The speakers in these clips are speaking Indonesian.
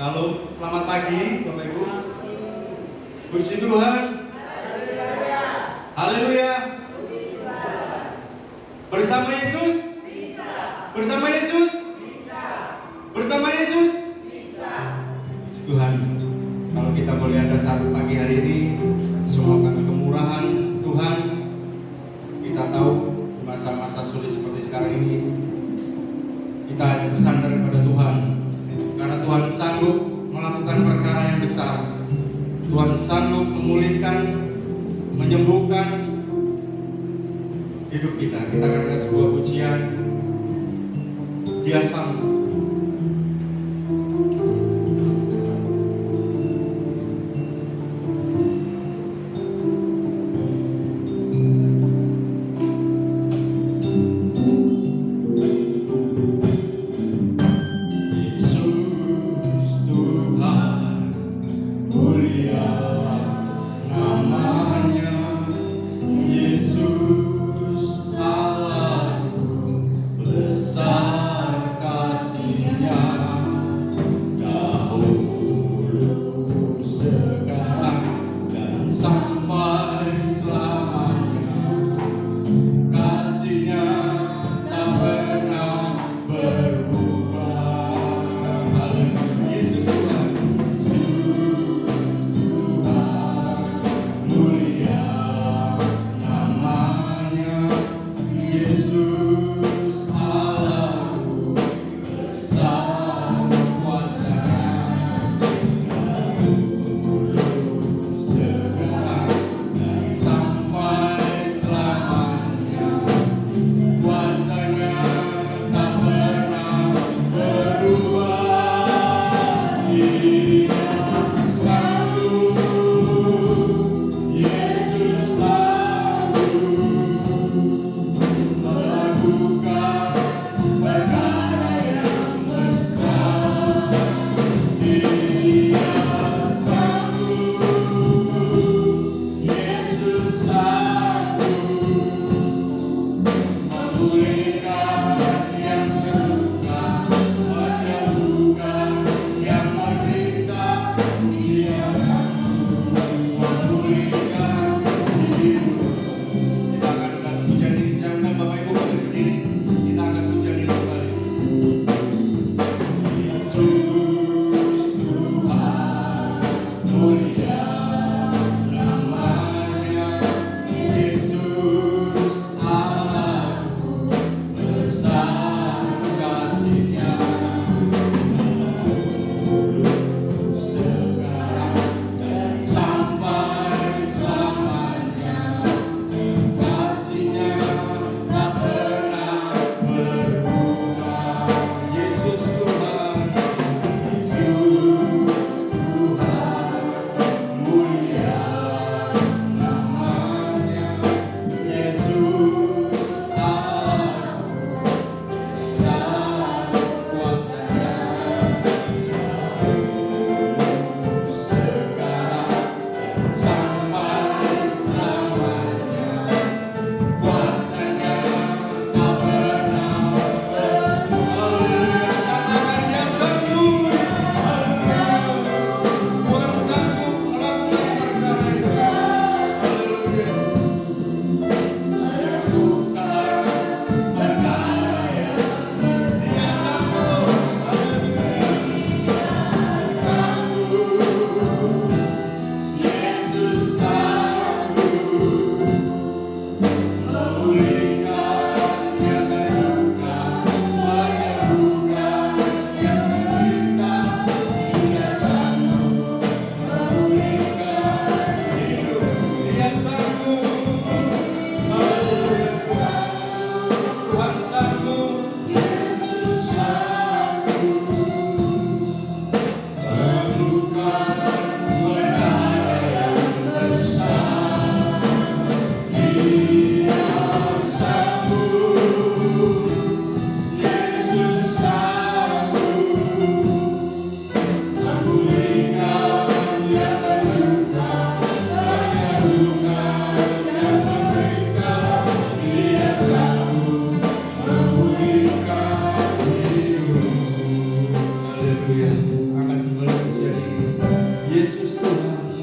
Shalom, selamat pagi Bapak Ibu. Puji Tuhan. Haleluya. Bersama Yesus? Bisa. Bersama Yesus? Bisa. Bersama Yesus? Bisa. Puji Tuhan. Kalau kita melihat dasar pagi hari ini, semua karena kemurahan Tuhan. Kita tahu di masa-masa sulit seperti sekarang ini, kita hanya bersandar kepada Tuhan. Karena Tuhan sanggup melakukan perkara yang besar. Tuhan sanggup memulihkan, menyembuhkan hidup kita. Kita akan ada sebuah pujian. Dia sanggup. Yesus Allahku besar kasih.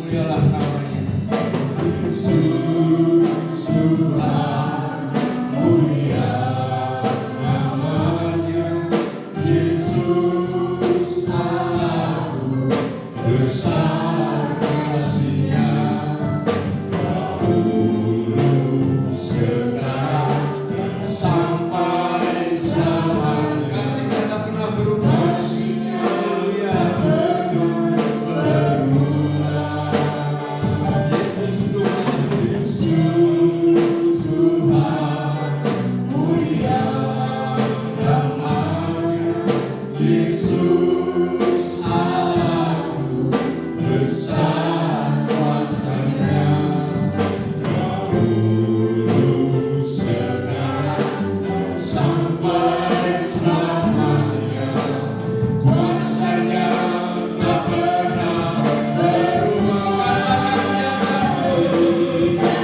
mulialah namanya. Yesus Tuhan, mulia namanya. Yesus Allahku, besar kasih-Nya. Dahulu, sekarang, sampai selamanya. Kasih-Nya tak pernah berubah. Kasih-Nya Haleluya. tak pernah berubah. Yesus Tuhan. Yesus Tuhan, mulia namanya. Yesus Allahku, besar kuasa-Nya. Dahulu, sekarang, sampai selamanya. Kuasa-Nya tak pernah berubah. Haleluya.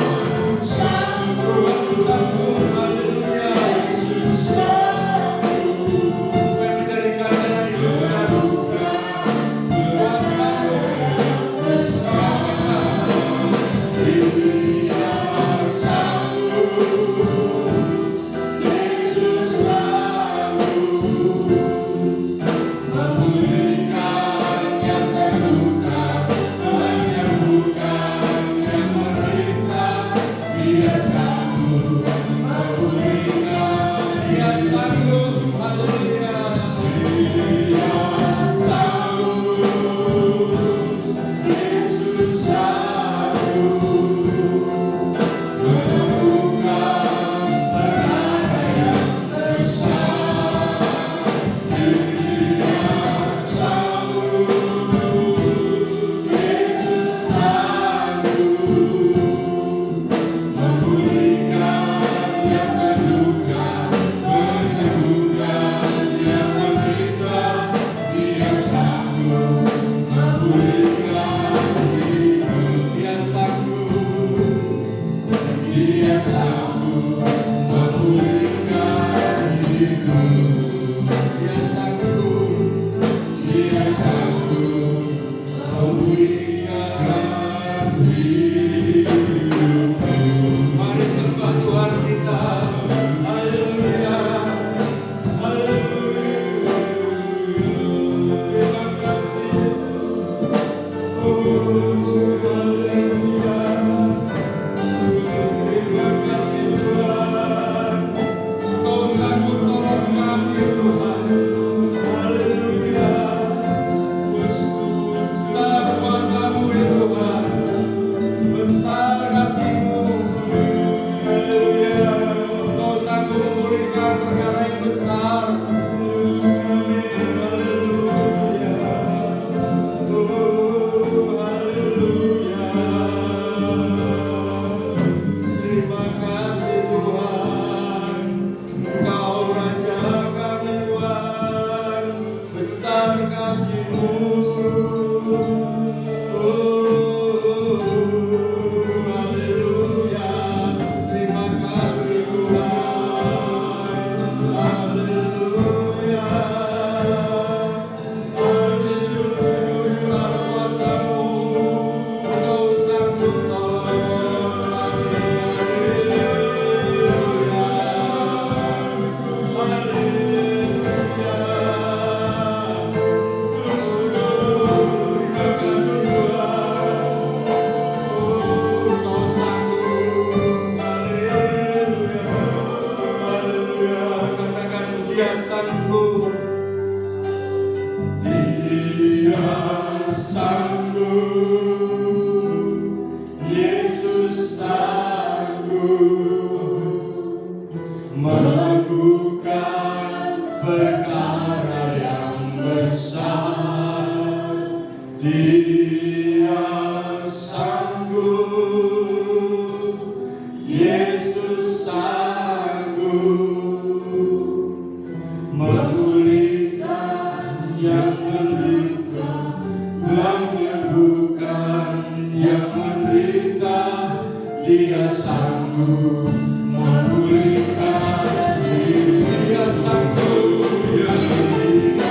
Yesus Bukan menjadikan hidup Dia sanggup. Haleluya. Dia sanggup. Dia sanggup memulihkan hidup. Dia sanggup. Dia sanggup memulihkan hidup. Mari sembah Tuhan kita. Haleluya. Haleluya. Terima kasih Yesus. Haleluya. Terima kasih Tuhan. Kau sanggup tolong kami Tuhan. Haleluya. Besar kuasa-Mu ya Tuhan. Besar kasih-Mu. Haleluya. Kau sanggup memulihkan perkara yang besar. Amin. Haleluya. Oh, haleluya. Terima kasih Tuhan. Engkau Raja kami Tuhan. Besar kasih-Mu. Oh, haleluya. Terima kasih Tuhan. Haleluya. Besar kuasa-Mu. Engkau sanggup tolong kami. Haleluya. Haleluya. Dia sanggup. Dia sanggup. Yesus sanggup melakukan perkara yang besar. Dia sanggup. Yesus sanggup memulihkan yang menderita, menyembuhkan yang menderita. Dia sanggup memulihkan hidup. Dia sanggup. Dia sanggup.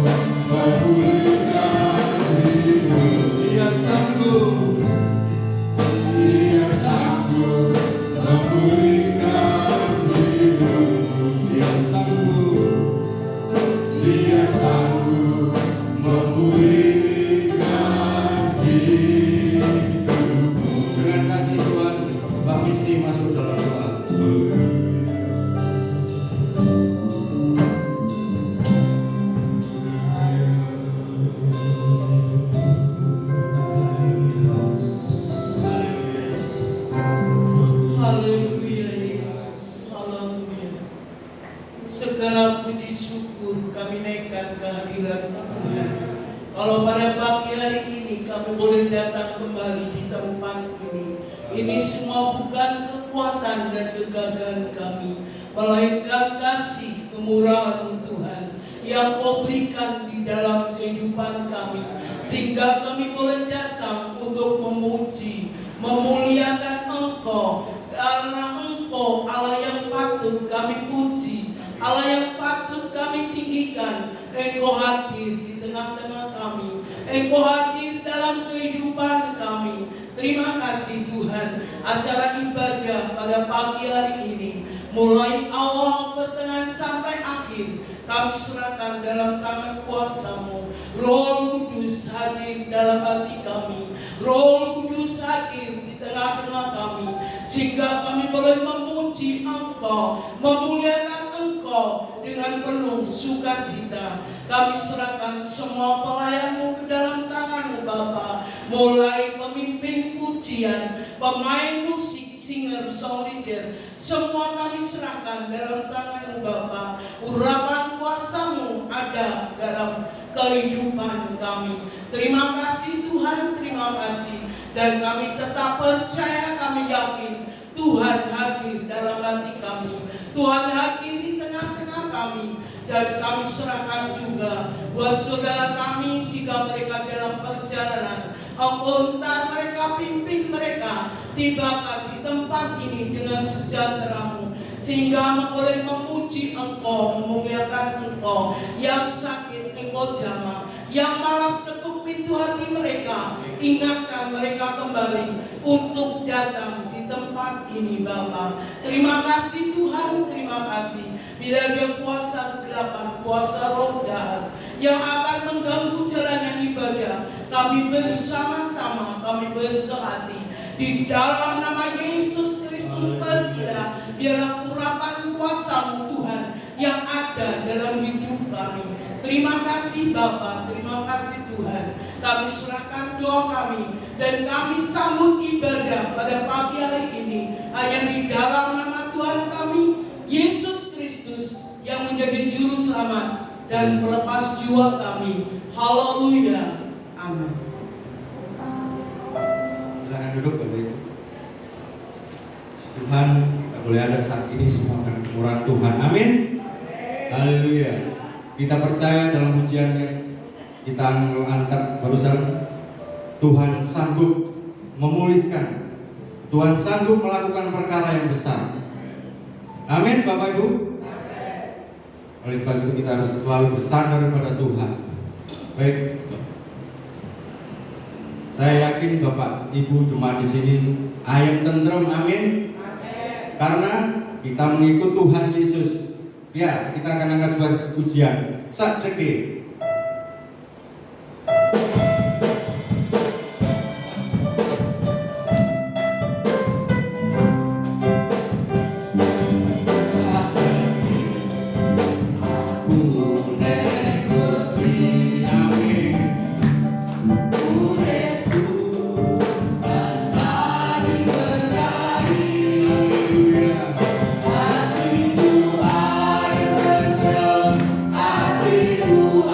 memulihkan hidup. Dia sanggup, Dia sanggup memulihkan hidupmu. dia sanggup. Dia sanggup memulihkan hidupmu. Dengan kasih Tuhan, Pak Misty masuk dalam doa. Haleluya Yesus, haleluya. Segala puji syukur kami naikkan kehadiran Tuhan. Kalau pada pagi hari ini kami boleh datang kembali di tempat ini semua bukan kekuatan dan kegagalan kami, melainkan kasih kemurahan Tuhan yang Kau berikan di dalam kehidupan kami, sehingga kami boleh datang untuk memuji, memuliakan Engkau, karena Engkau Allah yang patut kami puji, Allah yang patut kami tinggikan. Engkau hadir di tengah-tengah kami, Engkau hadir dalam kehidupan kami. Terima kasih Tuhan, acara ibadah pada pagi hari ini, mulai awal, pertengahan sampai akhir, kami serahkan dalam tangan kuasa-Mu. Roh Kudus hadir dalam hati kami, Roh Kudus hadir di tengah-tengah kami, sehingga kami boleh memuji Engkau, memuliakan Engkau dengan penuh sukacita. Kami serahkan semua pelayan-Mu ke dalam tangan-Mu Bapa, mulai pemimpin pujian, pemain musik, singer, song leader, semua kami serahkan dalam tangan-Mu Bapa. Urapan kuasa-Mu ada dalam kehidupan kami. Terima kasih Tuhan, terima kasih. Dan kami tetap percaya, kami yakin Tuhan hadir dalam hati kami, Tuhan hadir di tengah-tengah kami. Dan kami serahkan juga buat saudara kami, jika mereka dalam perjalanan, Engkau entar mereka, pimpin mereka, tibakan di tempat ini dengan sejahtera-Mu, sehingga boleh memuji Engkau, memuliakan Engkau. Yang sakit Engkau jamah, yang malas ketuk pintu hati mereka, ingatkan mereka kembali untuk datang di tempat ini Bapa. Terima kasih Tuhan, terima kasih. Bila ada kuasa kegelapan, kuasa roh jahat yang akan mengganggu jalannya ibadah, kami bersama-sama, kami bersehati di dalam nama Yesus Kristus. Pergilah, biarlah urapan kuasa-Mu Tuhan yang ada dalam hidup kami. Terima kasih Bapa, terima kasih Tuhan. Kami serahkan doa kami dan kami sambut ibadah pada pagi hari ini hanya di dalam nama Tuhan kami Yesus Kristus yang menjadi juru selamat dan pelepas jiwa kami. Haleluya, amin. Silakan duduk Bapak Ibu. Tuhan, kita boleh ada saat ini semua karena kemurahan Tuhan. Amin. Haleluya. Kita percaya dalam pujian yang kita angkat barusan, Tuhan sanggup memulihkan, Tuhan sanggup melakukan perkara yang besar. Amin Bapak Ibu. Oleh sebab itu kita harus selalu bersandar pada Tuhan. Baik, saya yakin Bapak Ibu jemaat di sini ayam tentrem, amin. Karena kita mengikut Tuhan Yesus. Ya, kita akan angkat sebuah pujian. Sakjeke. Hatiku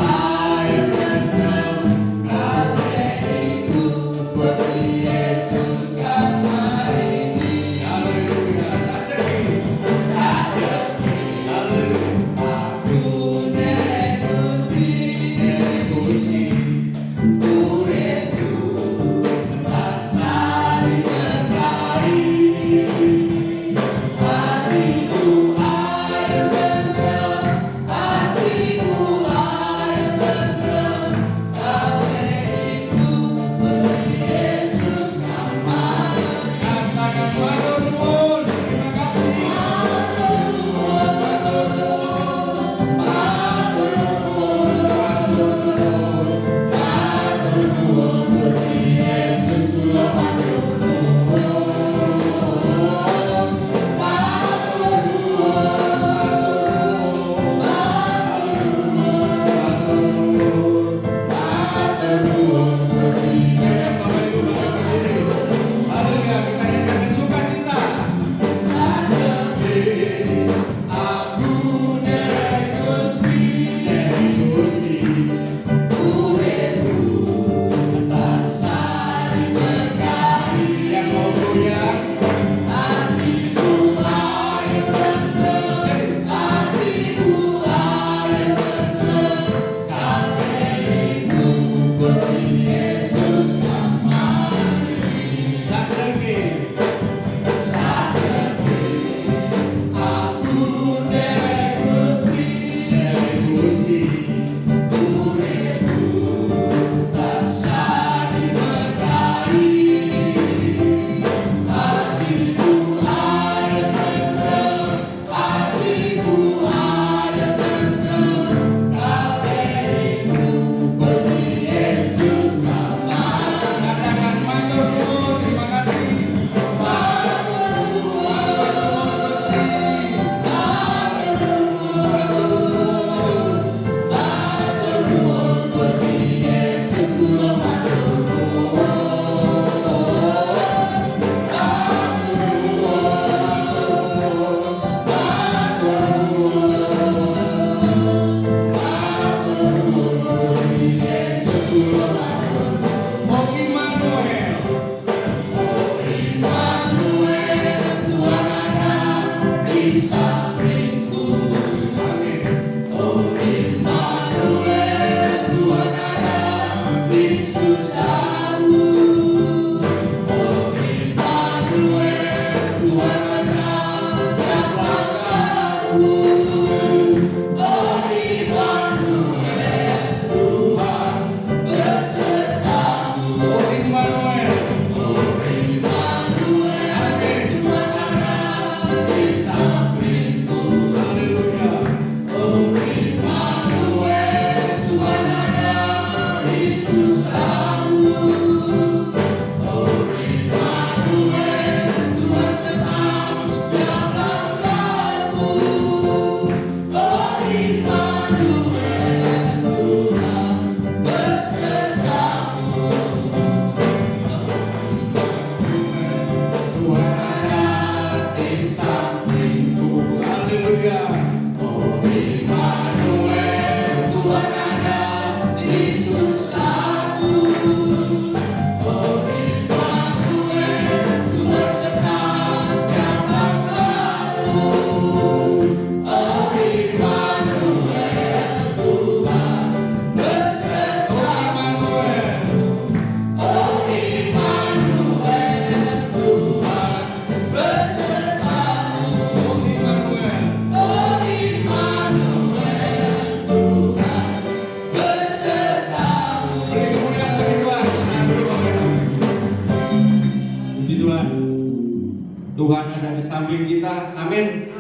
Tuhan ada di samping kita, amin.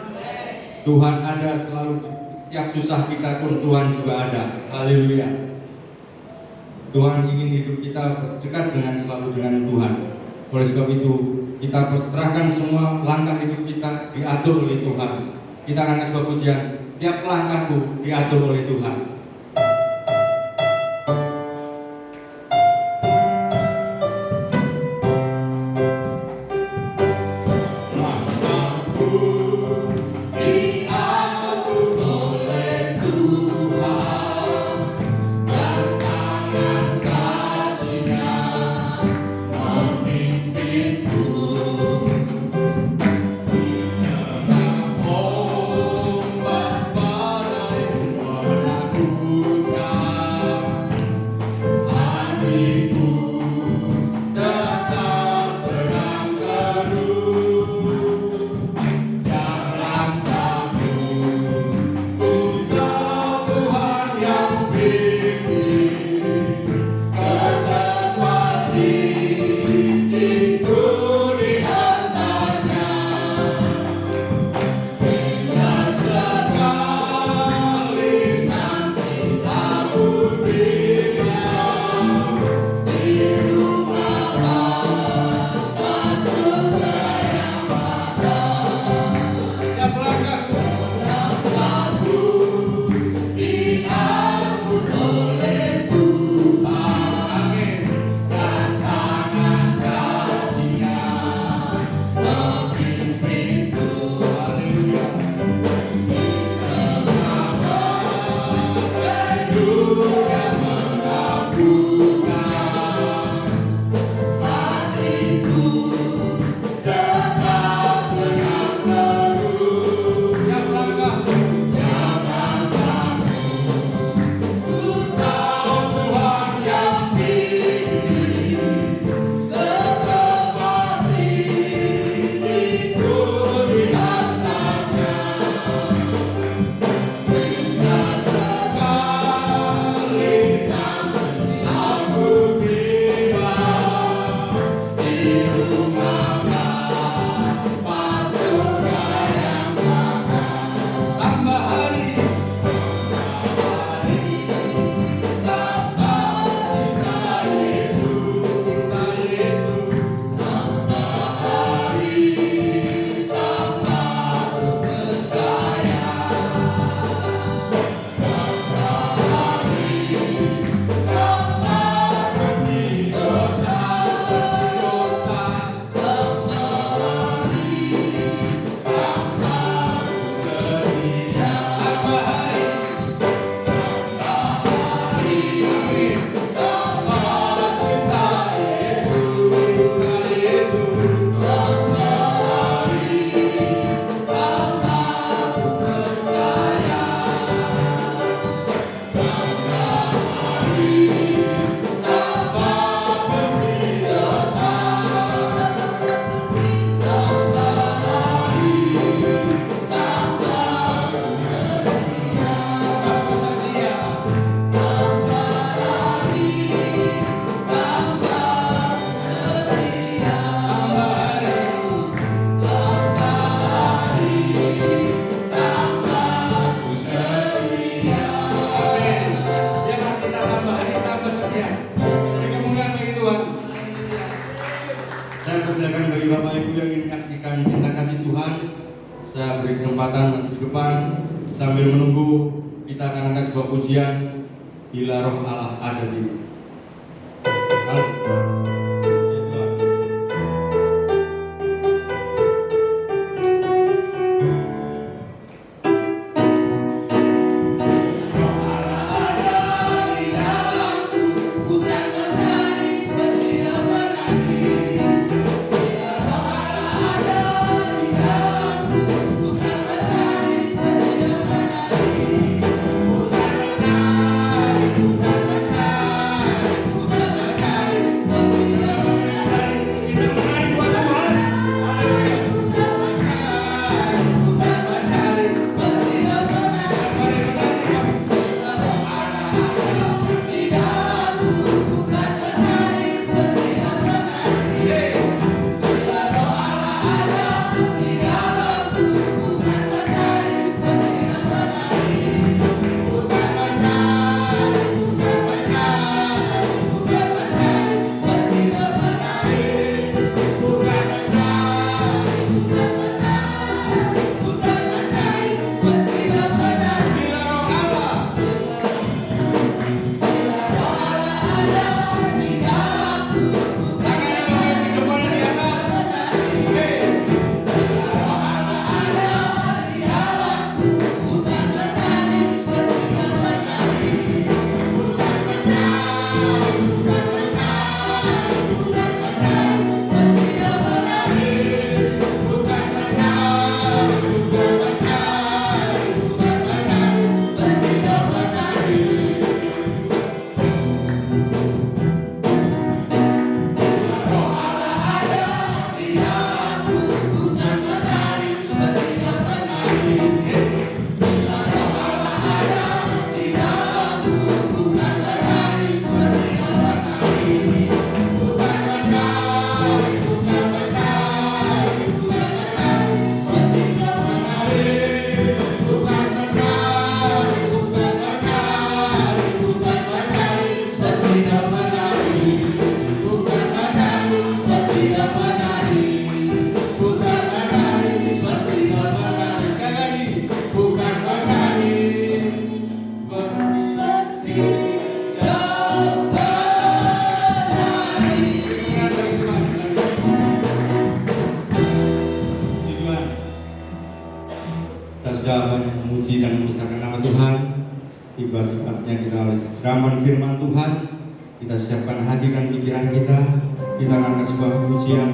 Tuhan ada selalu di setiap susah kita pun Tuhan juga ada, haleluya. Tuhan ingin hidup kita dekat selalu dengan Tuhan. Oleh sebab itu kita perserahkan semua langkah hidup kita diatur oleh Tuhan. Kita akan kasih pujian, tiap langkahku diatur oleh Tuhan. Silakan bagi Bapak Ibu yang ingin menyaksikan cinta kasih Tuhan, saya beri kesempatan di depan sambil menunggu kita akan angkat sebuah pujian Bila Roh Allah ada di Roh Allah ada di dalam tiba sifatnya kita harus siraman firman Tuhan. Kita siapkan hati dan pikiran kita. Kita akan sebuah pujian.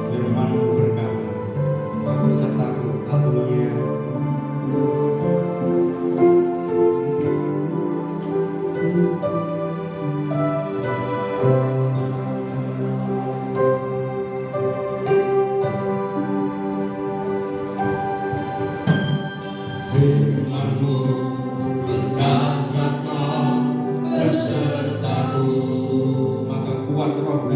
Firman berkata, aku sertaku, haleluya. Firman-Mu berkata Kau besertaku, Maka kuat roh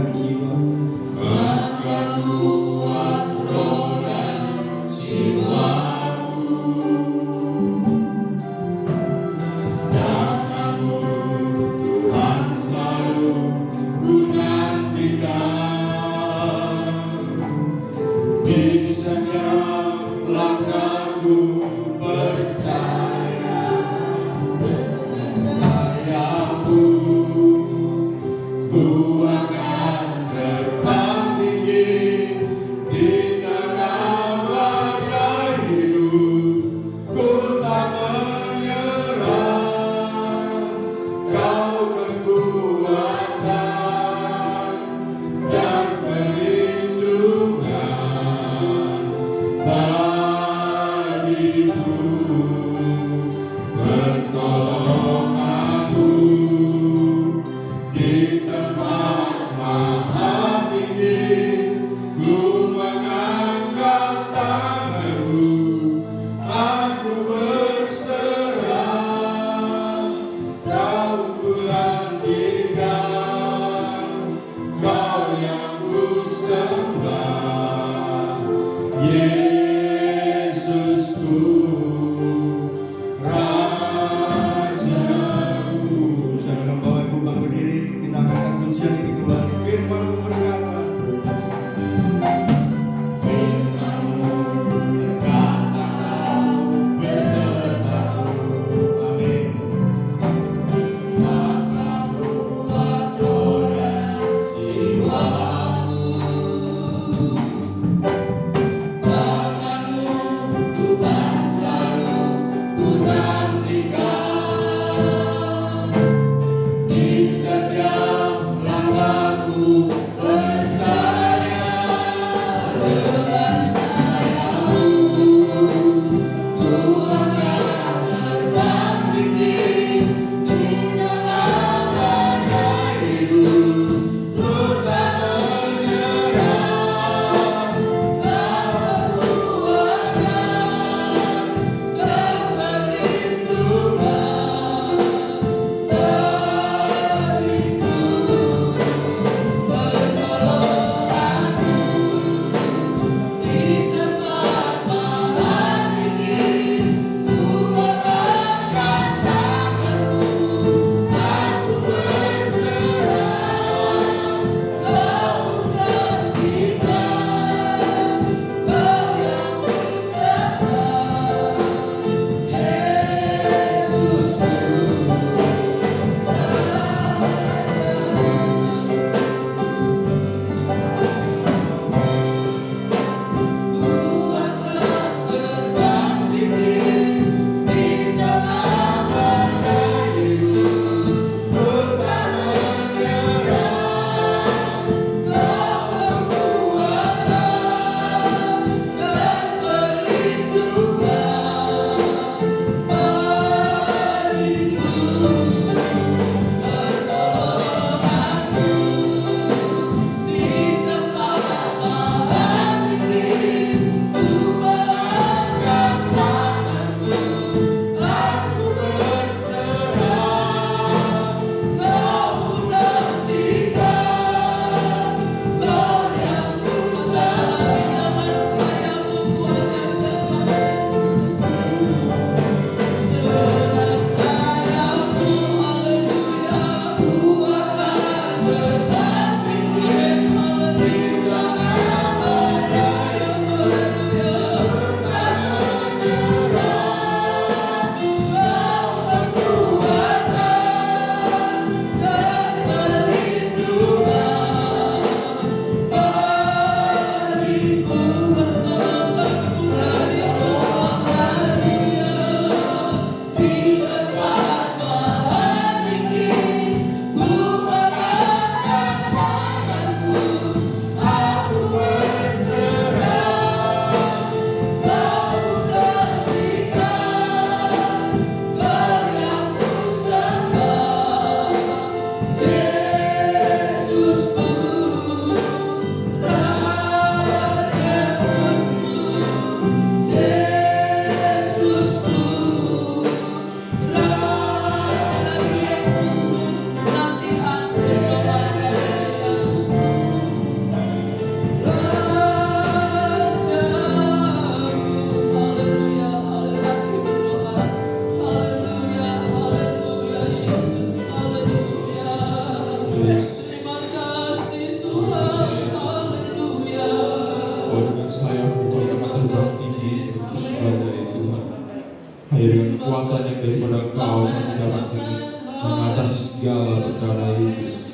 Engkau akan mendapatkan mengatasi segala perkara Yesus.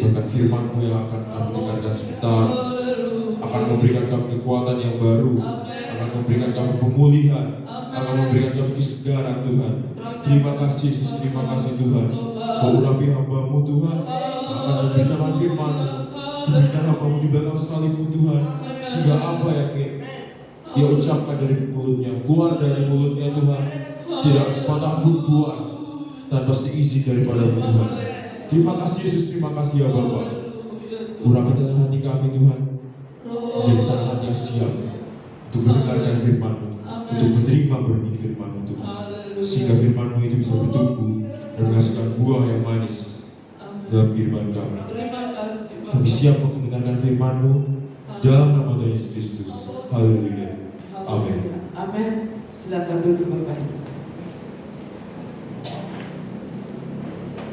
Bahkan firman-Mu yang akan kami dengarkan sebentar akan memberikan kami kekuatan yang baru, akan memberikan kami pemulihan, akan memberikan kami kesegaran Tuhan. Terima kasih Yesus, terima kasih Tuhan. Kau urapi hamba-Mu Tuhan, akan memberikan firman-Mu, sembunyikan hamba-Mu di belakang salib-Mu Tuhan, sehingga apa yang Dia ucapkan dari mulutnya, keluar dari mulutnya Tuhan, tidak sepatah pun Tuhan, tanpa seizin daripada-Mu Tuhan. Terima kasih Yesus, terima kasih ya Bapa. Urapi tanah hati kami Tuhan, menjadi tanah hati yang siap untuk mendengarkan firman-Mu, untuk menerima benih firman-Mu Tuhan, sehingga firman-Mu itu bisa bertumbuh dan menghasilkan buah yang manis dalam kehidupan kami. Kami siap untuk mendengarkan firman-Mu dalam nama Tuhan Yesus Kristus. Haleluya. Amin. Amin. Silakan duduk Bapak Ibu.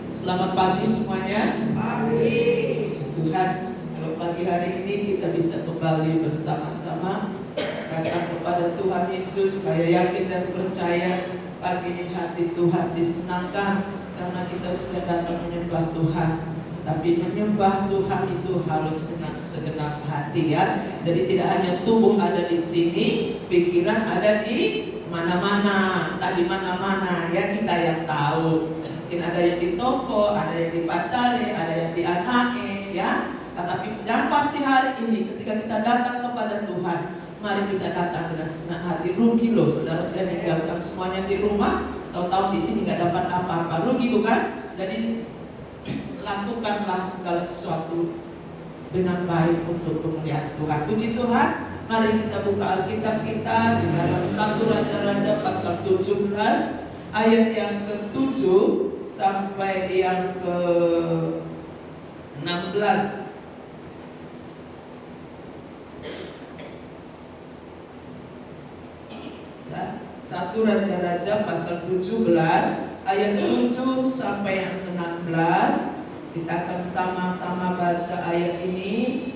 Selamat pagi semuanya. Pagi. Tuhan, kalau pagi hari ini kita bisa kembali bersama-sama datang kepada Tuhan Yesus. Saya yakin dan percaya pagi ini hati Tuhan disenangkan karena kita sudah datang menyembah Tuhan. Tapi menyembah Tuhan itu harus dengan segenap hati ya. Jadi tidak hanya tubuh ada di sini, pikiran ada di mana-mana, entah di mana-mana ya, kita yang tahu. Mungkin ada yang di toko, ada yang di pacare, ada yang di anake ya. Tetapi yang pasti hari ini ketika kita datang kepada Tuhan, mari kita datang dengan senang hati. Rugi loh saudara sudah meninggalkan semuanya di rumah, tahu-tahu di sini nggak dapat apa-apa, rugi bukan? Jadi lakukanlah segala sesuatu dengan baik untuk kemuliaan Tuhan. Puji Tuhan. Mari kita buka Alkitab kita di dalam 1 Raja-Raja pasal 17 ayat yang ke-7 sampai yang ke-16. Ya, 1 Raja-Raja pasal 17 ayat 7 sampai yang ke-16. Kita akan sama-sama baca ayat ini.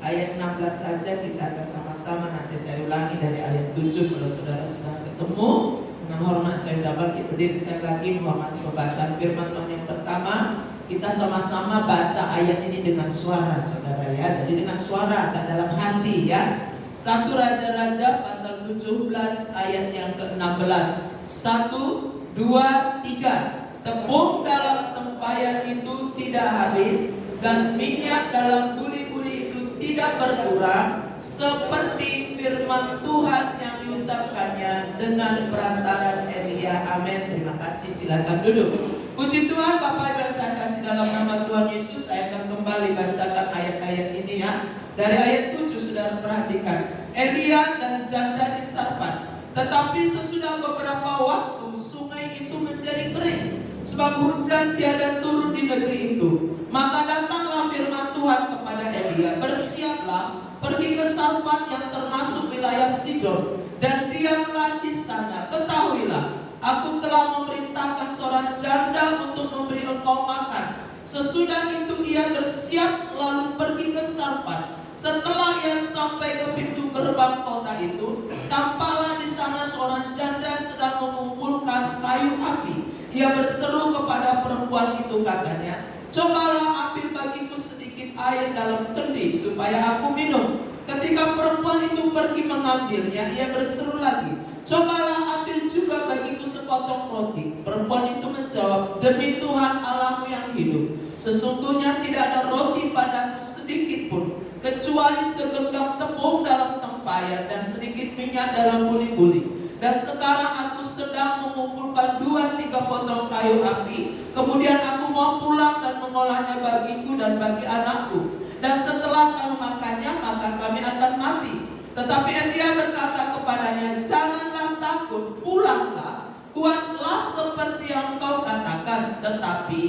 Ayat 16 saja kita akan sama-sama, nanti saya ulangi dari ayat 7 kalau saudara sudah ketemu. Dengan hormat saya dapat berdiri sekali lagi menghormati pembacaan firman Tuhan yang pertama. Kita sama-sama baca ayat ini dengan suara saudara ya. Jadi dengan suara, agak dalam hati ya. 1 Raja-Raja pasal 17 ayat yang ke-16. 1, 2, 3. Tepung dalam tempayan itu tidak habis, dan minyak dalam buli-buli itu tidak berkurang, seperti firman Tuhan yang diucapkannya dengan perantaran Elia. Amin. Terima kasih. Silakan duduk. Puji Tuhan. Bapak Ibu yang saya kasih dalam nama Tuhan Yesus, saya akan kembali bacakan ayat-ayat ini ya. Dari ayat 7 saudara perhatikan. Elia dan janda di Sarfat. Tetapi sesudah beberapa waktu sungai itu menjadi kering, sebab hujan tiada turun di negeri itu. Maka datanglah firman Tuhan kepada Elia, bersiaplah, pergi ke Sarfat yang termasuk wilayah Sidon, dan diamlah di sana. Ketahuilah, aku telah memerintahkan seorang janda untuk memberi engkau makan. Sesudah itu ia bersiap lalu pergi ke Sarfat. Setelah ia sampai ke pintu gerbang kota itu, tampaklah di sana seorang janda sedang mengumpulkan kayu api. Ia berseru kepada perempuan itu, katanya, cobalah ambil bagiku sedikit air dalam kendi supaya aku minum. Ketika perempuan itu pergi mengambilnya, ia berseru lagi, cobalah ambil juga bagiku sepotong roti. Perempuan itu menjawab, demi Tuhan Allahmu yang hidup, sesungguhnya tidak ada roti padaku sedikit pun, kecuali segenggam tepung dalam tempayan dan sedikit minyak dalam buli-buli. Dan sekarang aku sedang mengumpulkan 2-3 potong kayu api. Kemudian aku mau pulang dan mengolahnya bagiku dan bagi anakku. Dan setelah kami makannya, maka kami akan mati. Tetapi Elia berkata kepadanya, janganlah takut, pulanglah. Buatlah seperti yang kau katakan, tetapi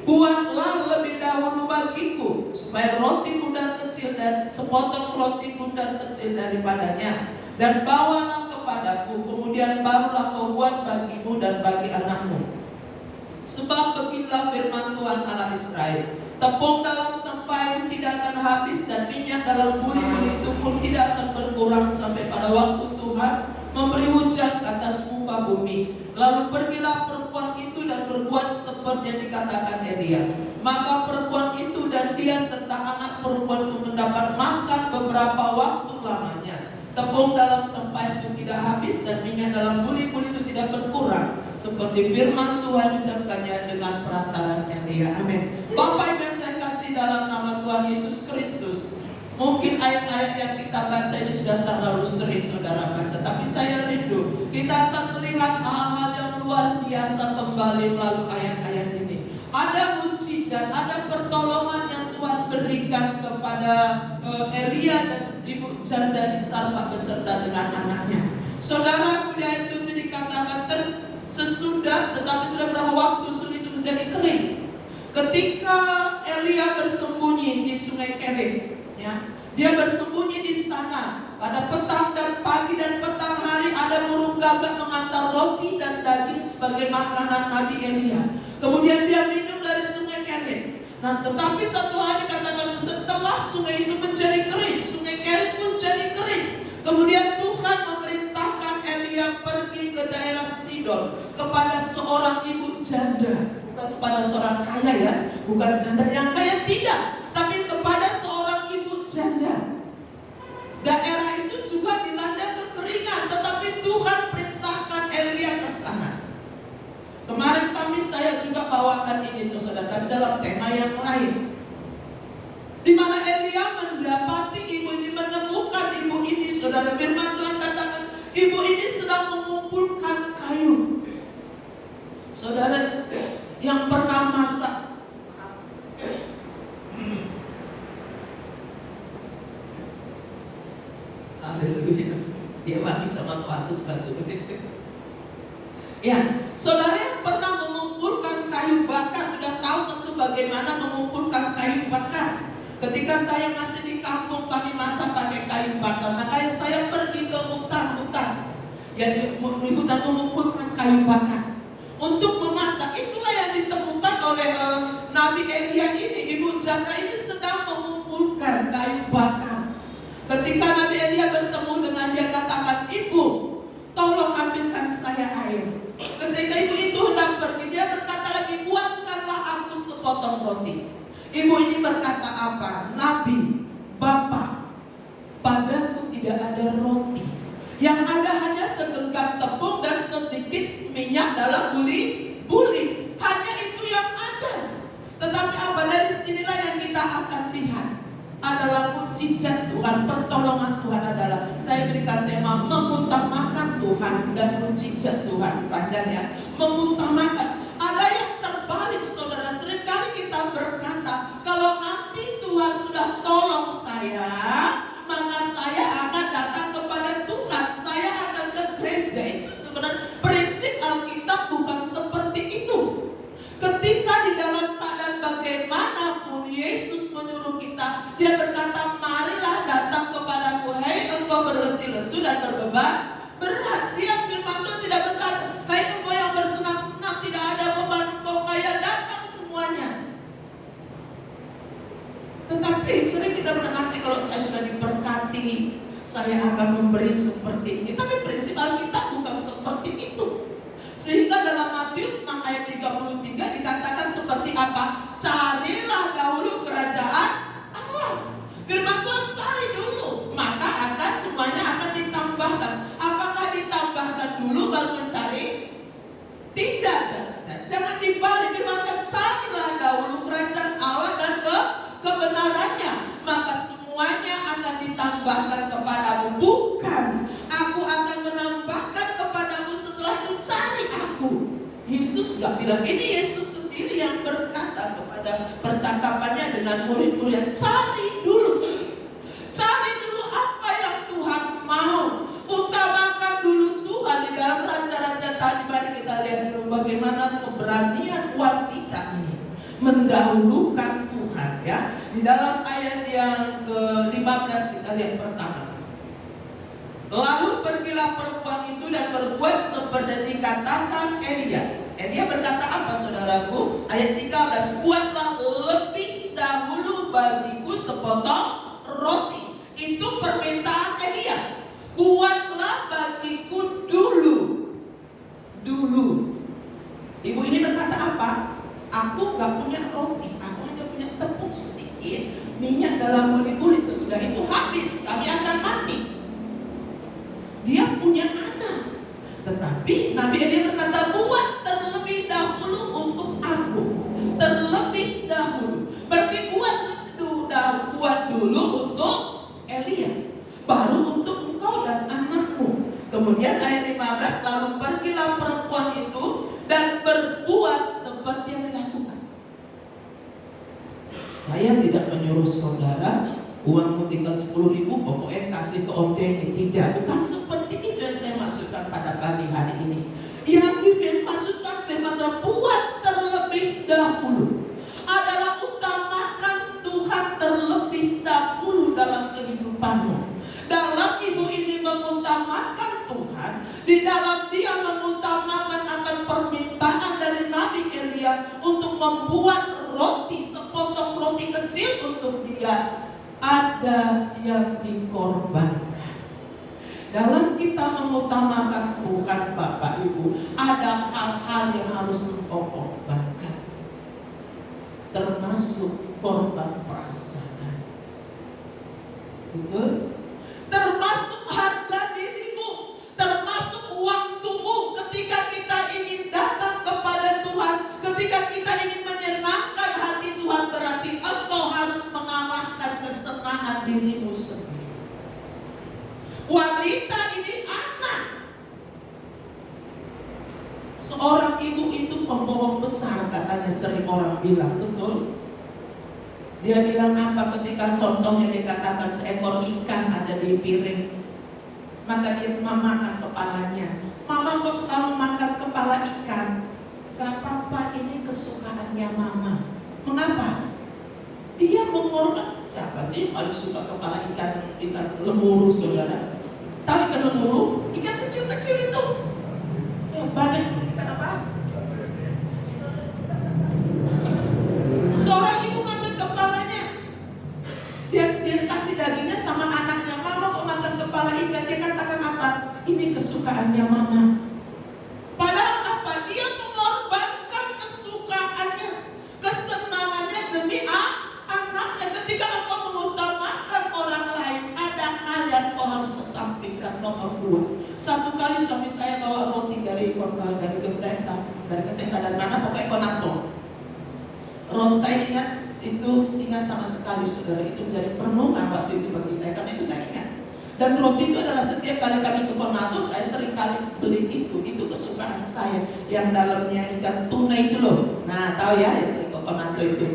buatlah lebih dahulu bagiku, supaya roti bundar kecil dan sepotong roti bundar kecil daripadanya, dan bawalah kepadaku, kemudian barulah kau buat bagimu dan bagi anakmu. Sebab beginilah firman Tuhan Allah Israel, tepung dalam tempayan tidak akan habis, dan minyak dalam buli-buli itu pun tidak akan berkurang, berkurang sampai pada waktu Tuhan memberi hujan ke atas muka bumi. Lalu pergilah perempuan itu dan berbuat seperti yang dikatakan Elia. Maka perempuan itu dan dia serta anak perempuan itu mendapat makan beberapa waktu lamanya. Tepung dalam tempat itu tidak habis dan minyak dalam buli-buli itu tidak berkurang, seperti firman Tuhan ucapkannya dengan perantaran Elia. Amin. Bapak Ibu yang saya kasih dalam nama Tuhan Yesus Kristus, mungkin ayat-ayat yang kita baca ini sudah terlalu sering saudara baca, tapi saya rindu kita akan melihat hal-hal yang luar biasa kembali melalui ayat-ayat ini. Ada mujizat, ada pertolongan yang Tuhan berikan kepada Elia dan ibu janda di Sarfat beserta dengan anaknya. Saudara, kuliah itu dikatakan sesudah, tetapi sudah berapa waktu sungai itu menjadi kering. Ketika Elia bersembunyi di sungai Kerit, ya, dia bersembunyi di sana. Pada petang dan pagi dan petang hari ada burung gagak mengantar roti dan daging sebagai makanan Nabi Elia. Kemudian dia minum dari sungai Kerit. Nah, tetapi satu hari katakan setelah sungai itu menjadi kering, sungai Kerit pun jadi kering. Kemudian Tuhan memerintahkan Elia pergi ke daerah Sidon kepada seorang ibu janda, bukan kepada seorang kaya ya, bukan janda yang kaya tidak, tapi kepada seorang ibu janda. Daerah itu juga dilanda kekeringan, tetapi Tuhan perintahkan Elia ke sana. Kemarin saya juga bawakan ini tuh saudara, tapi dalam tema yang lain, di mana Elia mendapati ibu ini, menemukan ibu ini. Saudara, firman Tuhan katakan ibu ini sedang mengumpulkan kayu. Saudara yang pernah masak, haleluya, dia mati sama Tuhan sebatu. Ya, saudara yang pernah mengumpulkan kayu bakar sudah tahu tentu bagaimana mengumpulkan kayu bakar. Ketika saya masih di kampung, kami masak pakai kayu bakar. Makanya saya pergi ke hutan-hutan, ya di hutan mengumpulkan kayu bakar untuk memasak. Itulah yang ditemukan oleh Nabi Elia ini. Ibu janda ini sedang mengumpulkan kayu bakar. Ketika Nabi Elia bertemu dengan dia, katakan, ibu, tolong ambilkan saya air. Ketika ibu itu hendak pergi, dia berkata lagi, buatkanlah aku sepotong roti. Ibu ini berkata apa? Nabi, Bapak, padaku tidak ada roti. Yang ada hanya segenggam tepung dan sedikit minyak dalam buli. Hanya itu yang ada. Tetapi apa? Dari sinilah yang kita akan lihat adalah mujizat Tuhan, pertolongan Tuhan adalah, saya berikan tema mengutamakan Tuhan dan mujizat Tuhan. Panjangnya mengutamakan. Ada yang terbalik saudara, seringkali kita berkata kalau nanti Tuhan sudah tolong saya, maka saya akan datang kepada Tuhan, saya akan ke gereja. Itu sebenarnya prinsip Alkitab bukan seperti itu. Ketika di dalam keadaan bagaimanapun Yesus menyuruh kita, dia berkata, marilah datang kepadaku, hei engkau berletih lesu dan berbeban berat. Dia firman Tuhan tidak berkata, hei engkau yang bersenang-senang tidak ada beban, engkau kaya, datang semuanya. Tetapi sering kita menanti, kalau saya sudah diberkati, saya akan memberi seperti ini. Tapi prinsip Alkitab bukan seperti itu. Sehingga dalam Matius 6 ayat 33 dikatakan seperti apa? Carilah dahulu kerajaan Allah. Firman Tuhan, cari dulu, maka akan semuanya akan ditambahkan. Apakah ditambahkan dulu baru mencari? Tidak. Jangan dibalik. Firman Tuhan, carilah dahulu kerajaan Allah dan kebenarannya, maka semuanya akan ditambahkan kepadamu. Bukan aku akan menambahkan kepadamu, setelah itu cari aku. Yesus gak bilang, ini Yesus sendiri yang berkata kepada percakapannya dengan murid-murid, cari dulu apa yang Tuhan mau. Utamakan dulu Tuhan. Di dalam raja-raja tadi, mari kita lihat dulu bagaimana keberanian wanita ini mendahulukan Tuhan, ya. Di dalam ayat yang ke-15 kita lihat pertama. Lalu pergilah perempuan itu dan berbuat seperti dikatakan Elia. Elia berkata apa saudaraku? Ayat 13, buatlah lebih dahulu bagiku sepotong roti. Itu permintaan Elia. Nabi Elia berkata, buat terlebih dahulu untuk aku. Terlebih dahulu. Berarti buat dulu untuk Elia, baru untuk engkau dan anakmu. Kemudian ayat 15, lalu pergilah perempuan itu dan berbuat seperti yang dilakukan. Saya tidak menyuruh saudara, uangmu tinggal 10.000, pokoknya kasih ke Om Denny. Tidak, bukan seperti itu yang saya maksudkan pada pagi hari ini. Yang dimaksudkan firman Tuhan, buat terlebih dahulu adalah utamakan Tuhan terlebih dahulu dalam kehidupanmu. Dalam ibu ini mengutamakan Tuhan, di dalam dia mengutamakan akan permintaan dari Nabi Elia untuk membuat roti, sepotong roti kecil untuk dia, ada yang dikorbankan. Dalam kita mengutamakan Tuhan Bapak Ibu, ada hal-hal yang harus engkau korbankan, termasuk korban perasaan. Betul? Termasuk harga dirimu, termasuk waktumu. Ketika kita ingin datang kepada Tuhan, ketika kita ingin menyenangkan hati Tuhan, berarti engkau harus mengalahkan kesenangan dirimu sendiri. Wanita ini anak. Seorang ibu itu pembohong besar, katanya sering orang bilang, betul? Dia bilang apa ketika contohnya dikatakan seekor ikan ada di piring, maka dia memakan kepalanya. Mama kok selalu makan kepala ikan? Gak apa-apa, ini kesukaannya mama. Mengapa? Dia mengorbankan. Siapa sih paling suka kepala ikan lemuru, saudara? Tahu ikan lemuru? Ikan kecil-kecil itu. Banyak ikan apa? Seorang ibu ngambil kepalanya, dia kasih dagingnya sama anaknya. Mama kok makan kepala ikan? Dia katakan apa? Ini kesukaannya mama. Padahal apa? Dia mengorbankan kesukaannya, kesenangannya demi anaknya. Ketika engkau mengutamakan orang lain, ada hal yang kau harus kesampingkan. Nomor 2. Satu kali suami saya bawa roti dari Genteta, dari mana pokoknya Konato. Saya ingat sama sekali, saudara, itu menjadi perenungan waktu itu bagi saya, karena itu saya ingat. Dan roti itu adalah setiap kali kami ke Konato, saya sering kali beli itu kesukaan saya, yang dalamnya ikan tuna itu loh. Nah, tahu ya, yang sering ke Konato itu.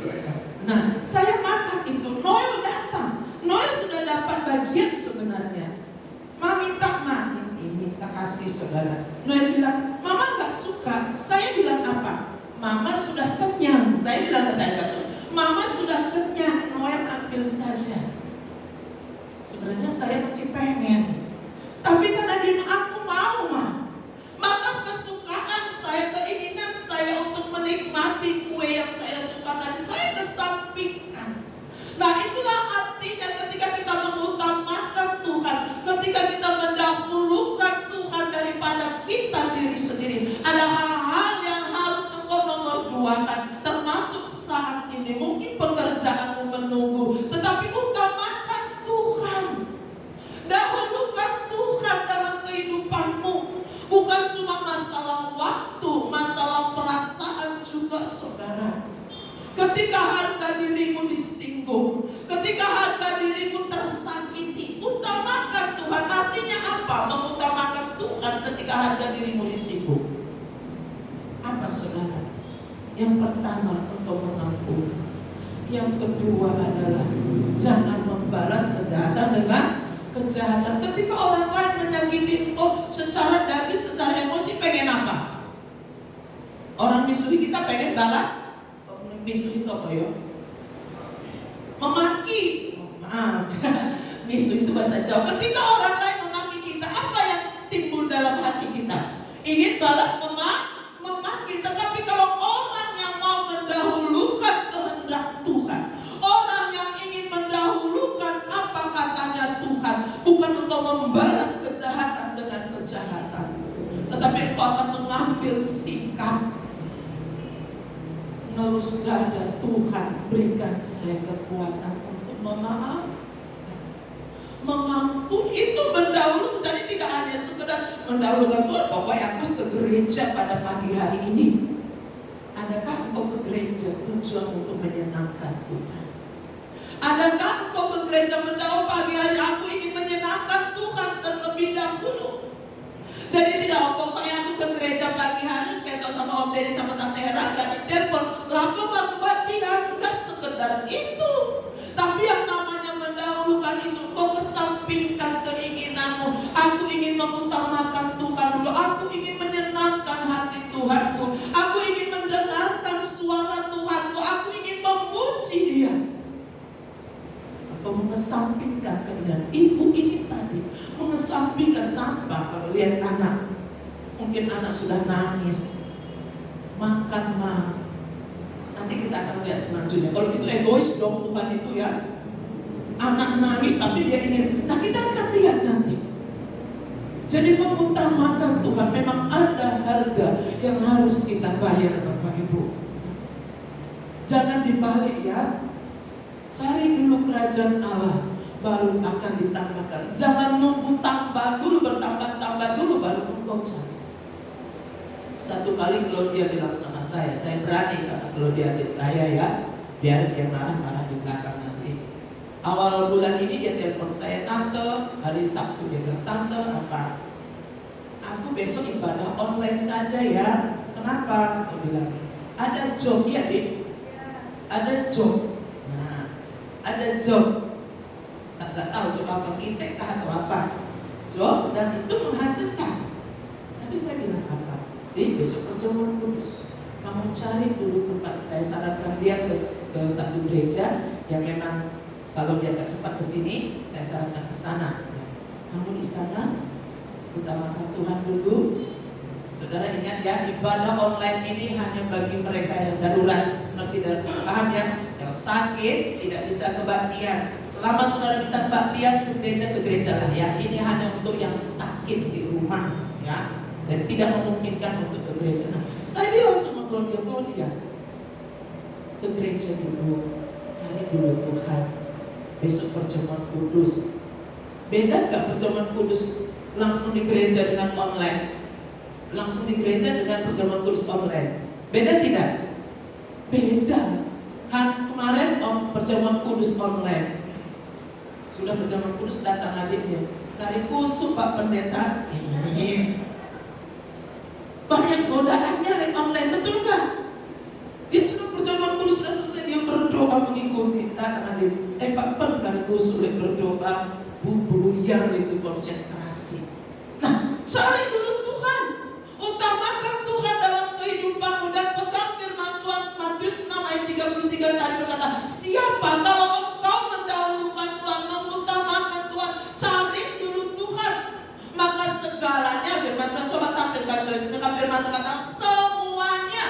Nah, saya makan itu. Noel datang. Noel sudah dapat bagian sebenarnya. Mami tak makan ini, tak kasih, saudara. Noel bilang, mama gak suka. Saya bilang apa? Mama sudah kenyang. Saya bilang saya gak suka. Mama sudah kenyang, Noel ambil saja. Sebenarnya saya masih pengen, tapi karena dia aku mau, maka kesukaan saya, keinginan saya untuk menikmati kue yang saya suka tadi, saya kesampingkan. Nah, itulah artinya ketika kita mengutamakan Tuhan, ketika kita mendahulukan Tuhan daripada kita diri sendiri, ada hal-hal yang harus engkau nomor 2-kan, termasuk saat ini mungkin pekerjaanmu menunggu, tetapi utamakan Tuhan. Dahulukan Tuhan dalam kehidupanmu. Bukan cuma masalah waktu, masalah perasaan juga, saudara. Ketika harga dirimu disinggung, ketika harga dirimu tersakiti, utamakan Tuhan. Artinya apa? Mengutamakan Tuhan ketika harga dirimu disinggung. Apa, saudara? Yang pertama, untuk mengampuni. Yang kedua adalah jangan membalas kejahatan dengan kejahatan. Ketika orang lain menyakiti engkau secara daging, secara emosi, pengen apa? Orang misuhi kita pengen balas. Misuhi itu apa ya? Memaki. Maaf. Misuhi itu bahasa Jawa. Ketika orang lain memaki kita, apa yang timbul dalam hati kita? Ingin balas memaki. Tetapi kalau orang yang mau mendahulukan kehendak Tuhan, orang yang ingin mendahulukan apa katanya Tuhan, bukan engkau membalas kejahatan dengan kejahatan, tetapi engkau akan mengambil sikap ngelus dada. Tuhan, berikan saya kekuatan untuk memaafkan. Mengampuni itu mendahulu, jadi tidak hanya sekedar mendahulukan Tuhan, pokoknya aku harus ke gereja pada pagi hari ini. Adakah engkau ke gereja tujuan untuk menyenangkan Tuhan? Adakah engkau ke gereja mendahulu pagi hari aku ingin menyenangkan Tuhan terlebih dahulu? Jadi tidak pokoknya aku ke gereja pagi hari kayak tau sama Om Deddy sama Tante Hera gak ditelepon laku kebaktian, gak sekedar itu. Tapi yang namanya mendahulukan itu, kau kesampingkan keinginanmu. Aku ingin mengutamakan Tuhan dulu. Aku ingin menyenangkan hati Tuhanku. Aku ingin mendengarkan suara Tuhanku. Aku ingin memuji Dia. Atau mengesampingkan keinginan. Ibu ini tadi mengesampingkan sampah. Kalau lihat anak, mungkin anak sudah nangis, makan mah. Nanti kita akan lihat selanjutnya. Kalau itu egois dong Tuhan itu ya. Anak nangis tapi dia ingin. Nah kita akan lihat nanti. Jadi mengutamakan Tuhan memang ada harga yang harus kita bayar Bapak Ibu. Jangan dibalik ya. Cari dulu kerajaan Allah, baru akan ditambahkan. Jangan nunggu tambah dulu, bertambah-tambah dulu baru engkau cari. Satu kali Claudia bilang sama saya berani karena Claudia adik saya ya, biar dia marah-marah di belakang nanti. Awal bulan ini dia telepon saya, Tante, hari Sabtu dia bilang, Tante apa? Aku besok ibadah online saja ya. Kenapa? Aku bilang, ada job ya Dik? Ada job. Nah, ada job. Nggak tahu job apa, kita atau apa. Job dan itu menghasilkan. Tapi saya bilang apa? Dik, besok perjamuan kudus. Kamu cari dulu tempat. Saya sarankan dia ke satu gereja yang memang kalau dia nggak sempat ke sini, saya sarankan ke sana. Kamu di sana utamakan Tuhan dulu. Saudara ingat ya, ibadah online ini hanya bagi mereka yang darurat. Tidak paham ya? Yang sakit tidak bisa kebaktian. Selama saudara bisa kebaktian ke gereja lah ya. Ini hanya untuk yang sakit di rumah ya. Dan tidak memungkinkan untuk ke gereja. Nah, saya bilang sama Claudia, ke gereja dulu, cari dulu Tuhan. Besok perjamuan kudus. Beda gak perjamuan kudus langsung di gereja dengan online? Langsung di gereja dengan perjamuan kudus online. Beda tidak? Beda. Hans kemarin perjamuan kudus online. Sudah perjamuan kudus datang adiknya. Dari kusuk Pak Pendeta. Banyak godaannya online, betul nggak? Dia sudah perjamuan kudus sudah selesai, dia berdoa mengikuti. Datang adik. Pak Pen dari kusuk berdoa. Buyar itu konsentrasi. Nah, cari dulu Tuhan. Utamakan Tuhan dalam kehidupanmu dan pegang firman Tuhan. Matius 6 ayat 33 tadi berkata, siapa kalau engkau mendahulukan Tuhan, mengutamakan Tuhan, cari dulu Tuhan, maka segalanya firman Tuhan, coba tampilkan firman Tuhan kata semuanya.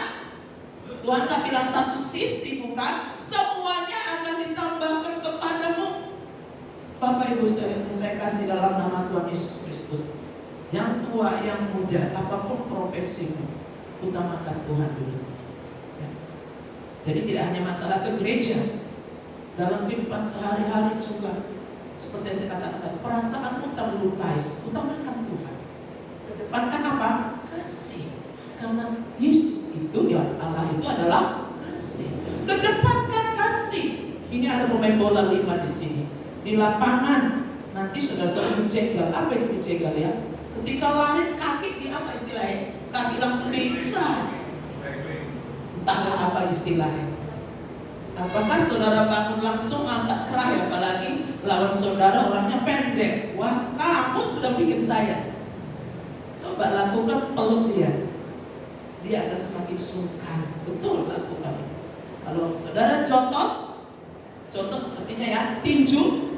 Tuhan tak bilang satu sisi, bukan, semuanya akan ditambahkan kepadamu. Bapak Ibu saya kasih dalam nama Tuhan Yesus Kristus. Yang tua, yang muda, apapun profesimu, utamakan Tuhan dulu. Ya. Jadi tidak hanya masalah ke gereja, dalam kehidupan sehari-hari juga. Seperti yang saya katakan, perasaanmu terlukai, utamakan Tuhan. Kedepankan apa? Kasih. Karena Yesus itu, ya Allah itu adalah kasih. Kedepankan kasih. Ini ada pemain bola 5 di sini. Di lapangan nanti saudara-saudara dicegal. Apa itu dicegal ya? Ketika lari kaki di apa istilahnya? Kaki langsung di entahlah apa istilahnya. Apakah saudara bangun langsung angkat kerai, apalagi lawan saudara orangnya pendek? Wah, kamu sudah bikin saya. Coba lakukan, peluk dia. Dia akan semakin sungkan. Betul lakukan. Kalau saudara jotos artinya ya tinju,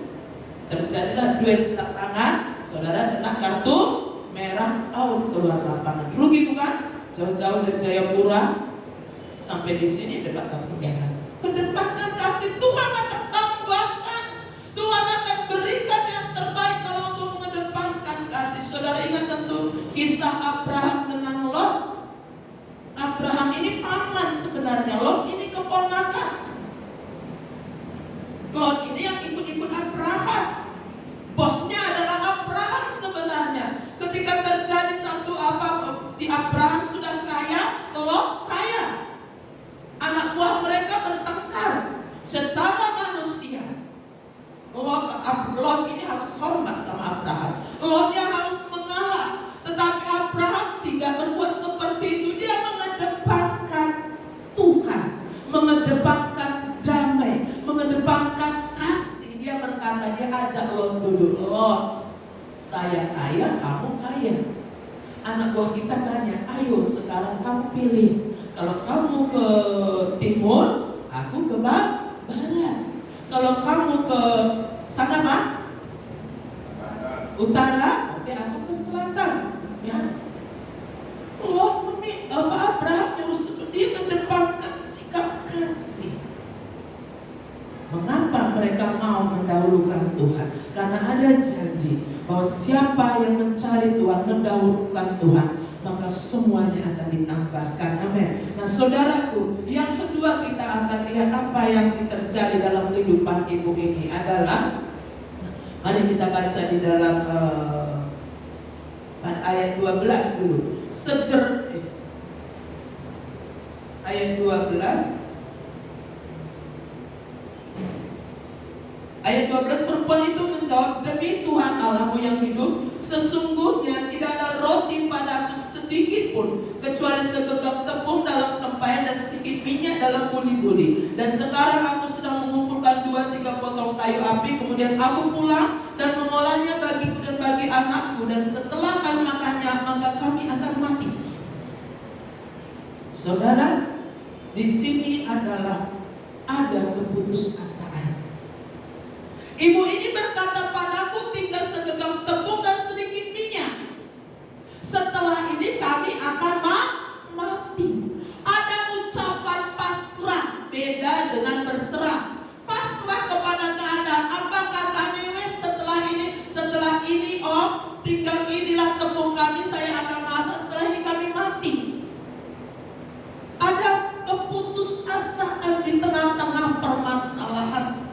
terjadilah duel tangan, saudara kena kartu merah, out keluar lapangan. Rugi bukan? Jauh-jauh dari Jayapura sampai di sini dapat kartu merah. Kedepankan kasih, Tuhan akan tambahkan, Tuhan akan berikan yang terbaik kalau untuk mengedepankan kasih. Saudara ingat tentu kisah Abraham dengan Lot. Abraham ini paman sebenarnya, Lot ini keponakan. Lot ini yang ikut-ikut Abraham. Bosnya adalah Abraham sebenarnya. Ketika terjadi anak buah kita banyak. Ayo sekarang kamu pilih. Kalau kamu ke timur, aku ke barat. Kalau kamu ke sana Pak, utara, nanti aku ke selatan. Ya. Lot Abraham nyuruh dia mendepankan sikap kasih. Mengapa mereka mau mendahulukan Tuhan? Karena ada janji bahwa siapa yang mencari Tuhan, mendahulukan Tuhan, maka semuanya akan ditambahkan. Amin. Nah saudaraku, yang kedua kita akan lihat apa yang terjadi dalam kehidupan ibu ini adalah, mari kita baca di dalam ayat 12 dulu. Ayat 12. Ayat 12, perempuan itu menjawab, demi Tuhan Allahmu yang hidup, sesungguhnya tidak ada roti padaku sedikit pun, kecuali segenggam tepung dalam tempayan dan sedikit minyak dalam buli-buli. Dan sekarang aku sedang mengumpulkan 2-3 potong kayu api, kemudian aku pulang dan mengolahnya bagiku dan bagi anakku, dan setelah kami makannya, maka kami akan mati. Saudara, di sini adalah ada keputusasaan. Ibu ini berkata padaku, tinggal segenggam tepung dan sedikit minyak. Setelah ini kami akan mati. Ada ucapan pasrah, beda dengan berserah. Pasrah kepada keadaan. Apa katanya? Setelah ini, oh tinggal inilah tepung kami, saya akan masak. Setelah ini kami mati. Ada keputusasaan di tengah-tengah permasalahan.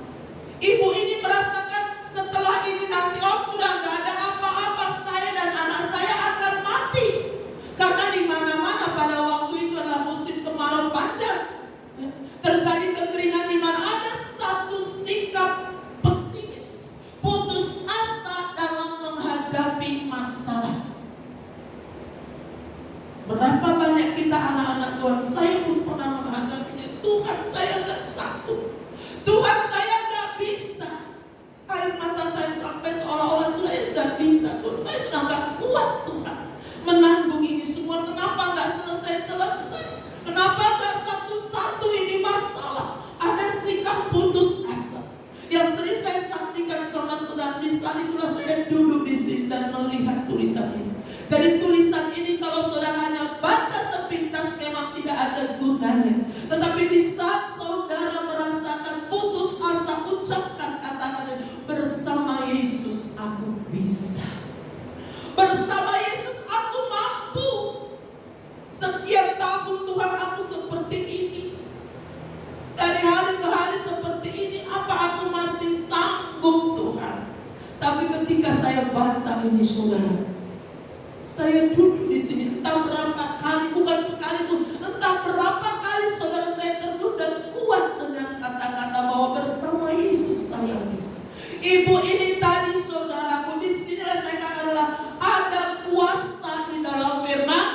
Ibu ini merasakan setelah ini nanti sudah nggak ada apa-apa, saya dan anak saya akan mati. Karena di mana-mana pada waktu itu adalah musim kemarau panjang, terjadi kekeringan, di mana ada satu sikap pesimis, putus asa dalam menghadapi masalah. Berapa banyak kita anak-anak Tuhan, saya pun pernah menghadapinya. Tuhan, saya nggak sanggup. Tuhan, saya nggak bisa. Air mata saya sampai seolah-olah sudah bisa. Tuhan, saya sudah nggak kuat Tuhan menanggung ini semua. Kenapa nggak selesai-selesai? Kenapa nggak satu-satu ini masalah? Ada sikap putus asa yang sering saya saksikan sama saudara. Di saat itulah saya duduk di sini dan melihat tulisan ini. Jadi tulisan ini kalau saudara hanya baca sepintas memang tidak ada gunanya. Tetapi di saat saudara merasakan putus asa, ucapkan kata-kata, bersama Yesus aku bisa. Bersama Yesus aku mampu. Sekian tahun Tuhan aku seperti ini. Dari hari ke hari seperti ini. Apa aku masih sanggup Tuhan? Tapi ketika saya baca ini saudara, saya duduk di sini entah berapa kali, bukan sekali pun, entah berapa kali saudara saya terduduk dan kuat dengan kata-kata bahwa bersama Yesus saya bisa. Ibu ini tadi saudaraku, di sini saya katakan adalah ada kuasa di dalam firman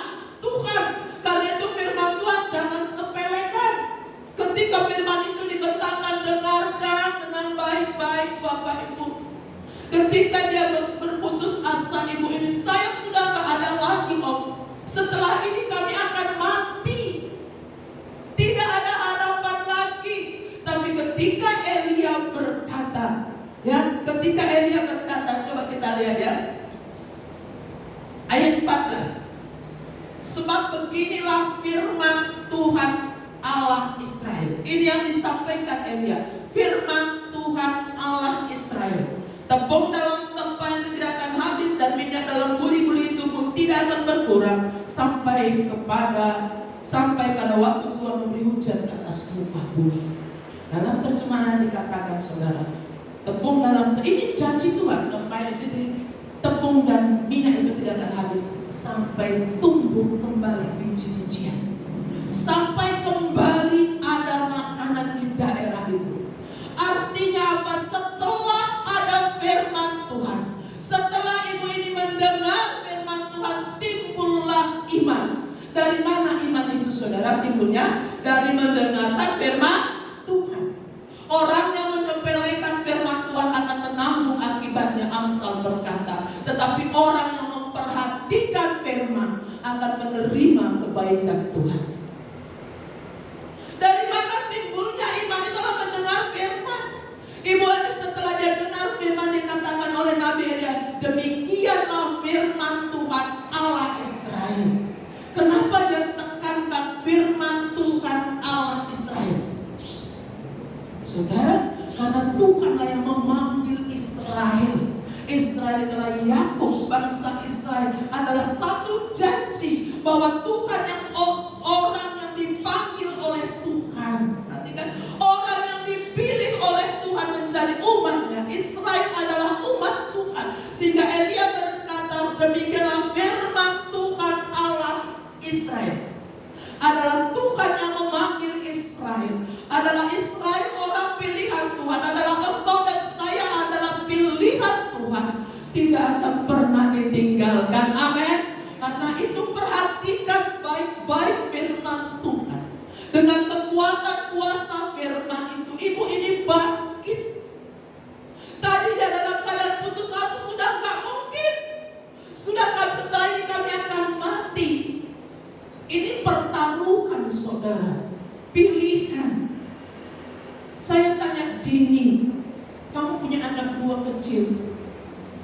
Tuhan. Karena itu firman Tuhan jangan sepelekan. Ketika firman itu dibentangkan, dengarkan dengan baik-baik Bapak Ibu. Ketika dia berputus asa, ibu ini, saya sudah gak ada lagi Om. Setelah ini kami akan mati. Tidak ada harapan lagi. Tapi ketika Elia berkata, coba kita lihat ya. Ayat 14. Sebab beginilah firman Tuhan Allah Israel. Ini yang disampaikan Elia. Firman Tuhan Allah Israel. Tepung dalam tempayan itu tidak akan habis, dan minyak dalam buli-buli itu pun tidak akan berkurang sampai pada waktu Tuhan memberi hujan ke atas muka bumi. Dalam terjemahan dikatakan saudara, tepung dalam ini janji Tuhan, tempayan itu, tepung dan minyak itu tidak akan habis sampai tumbuh kembali biji-bijian, sampai kembali ada makanan di daerah itu. Artinya apa? Setelah ada firman Tuhan, setelah ibu ini mendengar firman Tuhan, timbullah iman. Dari mana iman itu saudara timbulnya? Dari mendengarkan firman Tuhan. Orang yang menyepelekan firman Tuhan akan menanggung akibatnya. Amsal berkata. Tetapi orang yang memperhatikan firman, akan menerima kebaikan Tuhan. Dari mana timbulnya iman? Itulah mendengar firman. Ibu Ani setelah dia dengar firman dikatakan oleh Nabi Elia, demikianlah firman Tuhan Allah Israel. Kenapa dia tekankan firman Tuhan Allah Israel? Saudara, karena Tuhanlah yang memanggil Israel. Israel adalah Yakub, bangsa Israel adalah satu janji bahwa Tuhan yang orang yang dipanggil oleh Tuhan. Perhatikan, orang yang dipilih oleh Tuhan menjadi umatnya. Israel adalah umat Tuhan. Sehingga Elia berkata, demikianlah firman Tuhan Allah Israel. Adalah Tuhan yang memanggil Israel. Adalah Israel orang pilihan Tuhan. Adalah engkau dan saya adalah pilihan Tuhan. Tidak akan pernah ditinggalkan. Amin. Karena itu perhatikan baik-baik firman Tuhan. Dengan kekuatan kuasa firman itu, ibu ini bangkit. Tadi dia dalam keadaan putus asa, sudah gak mungkin. Sudah setelah ini kami akan mati. Ini pertaruhan saudara. Pilihan. Saya tanya Dini, kamu punya anak buah kecil.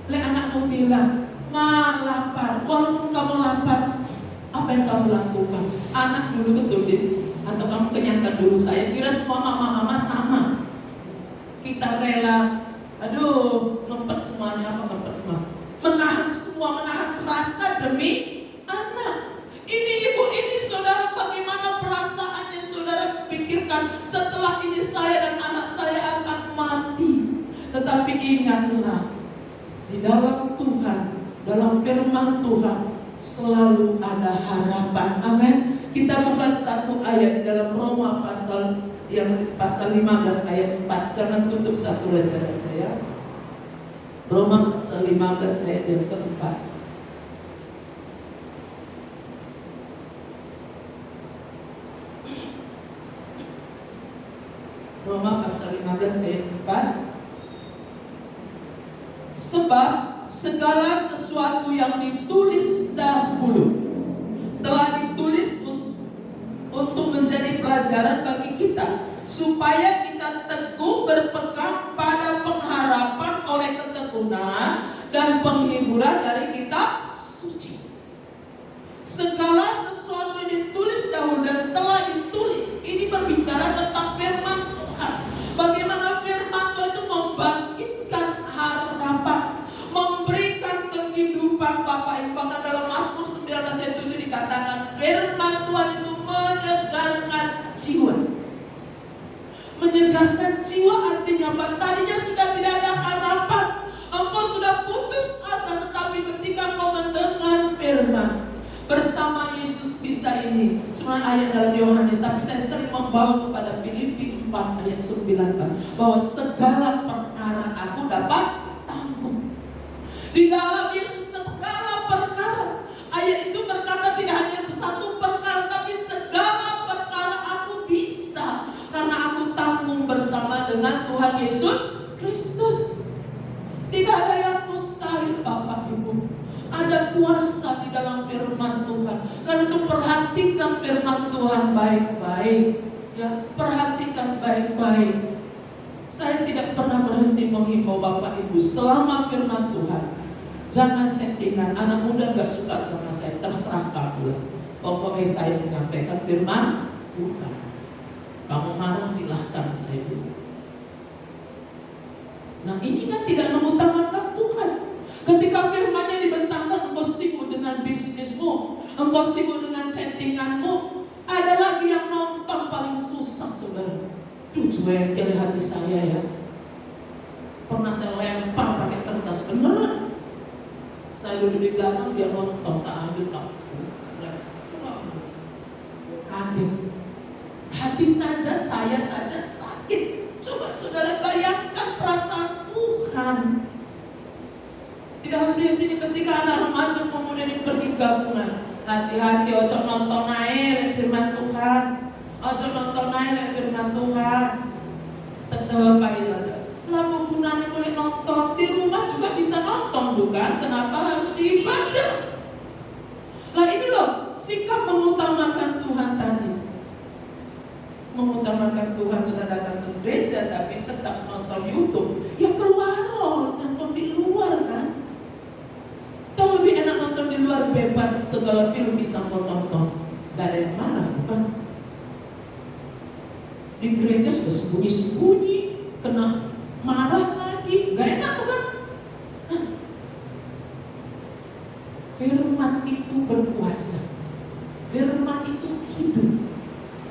Oleh anakmu bilang, ma lapar. Walaupun kamu lapar, apa yang kamu lakukan? Anak dulu betul deh. Atau kamu kenyangkan dulu. Saya kira semua mama-mama sama. Kita rela, aduh, ngempet semuanya, apa ngempet semua? Menahan semua, menahan rasa demi anak. Ini ibu, ini saudara, bagaimana perasaannya saudara pikirkan setelah ini saya dan anak saya akan mati. Tetapi ingatlah, di dalam Tuhan, dalam firman Tuhan selalu ada harapan. Amin. Kita buka satu ayat di dalam Roma pasal 15 ayat 4. Jangan tutup satu aja ya. Roma pasal 15 ayat yang keempat. Roma pasal 15 ayat 4. Sebab segala sesuatu yang ditulis dahulu telah ditulis untuk menjadi pelajaran bagi kita, supaya kita teguh berpegang pada pengharapan oleh ketekunan dan penghiburan dari kitab suci. Segala sesuatu yang ditulis dahulu dan telah ditulis, ini berbicara tentang firman Tuhan. Bagaimana firman Tuhan itu membangkitkan harapan, memberikan kehidupan Bapak Ibu. Bahkan dalam Mazmur 19 ayat 7 dikatakan firman Tuhan itu menyegarkan jiwa. Menyegarkan jiwa artinya apa? Tadinya sudah tidak ada harapan, engkau sudah putus asa, tetapi ketika engkau mendengar firman bersama Yesus bisa ini. Semua ayat dalam Yohanes, tapi saya sering membawa kepada Filipi 4 ayat 19 bahwa segala perkara aku dapat tanggung di dalam Yesus. Segala perkara, ayat itu berkata tidak hanya satu perkara, tapi segala perkara aku bisa karena aku tanggung bersama dengan Tuhan Yesus Kristus. Tidak ada yang mustahil Bapak Ibu. Ada kuasa di dalam firman Tuhan. Karena itu perhatikan firman Tuhan baik-baik. Ya, perhatikan baik-baik. Saya tidak pernah berhenti menghimbau Bapak Ibu selama firman Tuhan. Jangan chattingan. Anak muda gak suka sama saya, terserah kamu. Pokoknya saya menyampaikan firman Tuhan. Kamu marah silahkan, saya dulu. Nah ini kan tidak mengutamakan Tuhan. Ketika firman-Nya dibentangkan, engkau sibuk dengan bisnismu, engkau sibuk dengan chattinganmu. Ada lagi yang nonton paling susah saudara. Duh, cuekin hati saya ya. Pernah saya lempar pakai kertas, beneran. Saya duduk di belakang, dia nonton, tak ambil, tak ambil. Hati saja, saya saja sakit. Coba saudara bayangkan perasaan Tuhan. Tidak henti-henti ketika anak remaja kemudian pergi gabungan. Hati-hati, ojo nonton naik firman Tuhan. Ojo nonton naik firman Tuhan. Tetap Bapak itu ada. Lah gunanya boleh nonton di rumah juga bisa nonton bukan? Kenapa harus di ibadah? Lah ini loh, mengutamakan Tuhan, sudah datang ke gereja tapi tetap nonton YouTube, ya keluar loh, nonton di luar kan. Atau lebih enak nonton di luar, bebas segala film bisa mau tonton, gak ada yang marah, bukan? Di gereja sudah sembunyi-sembunyi, kena marah lagi, gak enak, bukan? Nah, firman itu berkuasa, firman itu hidup.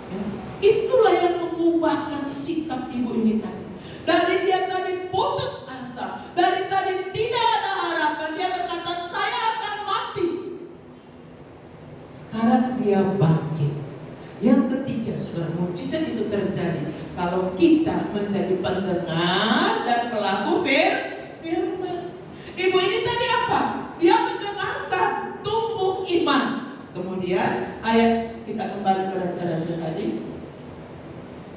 Ya. Itulah yang mengubahkan sikap ibu ini tadi. Dari dia tadi putus asa, dari tadi tidak ada harapan, dia berkata saya akan mati. Sekarang dia bangkit. Yang ketiga, saudara, mukjizat itu terjadi kalau kita menjadi pendengar dan pelaku firman. Ibu ini tadi apa? Dia mendengarkan, tumbuh iman. Kemudian ayat, kita kembali ke raja-raja tadi.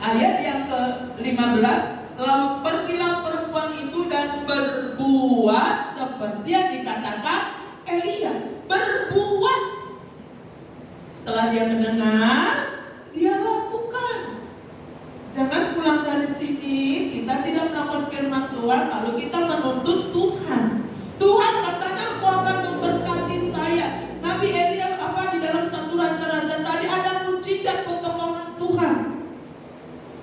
Ayat yang ke-15, lalu pergilah perempuan itu dan berbuat seperti yang dikatakan Elia. Berbuat. Setelah dia mendengar, dia lakukan. Jangan pulang dari sini kita tidak melakukan firman Tuhan lalu kita menuntut Tuhan. Tuhan katanya aku akan memberkati saya. Nabi Elia di dalam 1 Raja-Raja tadi ada mukjizat pertolongan Tuhan.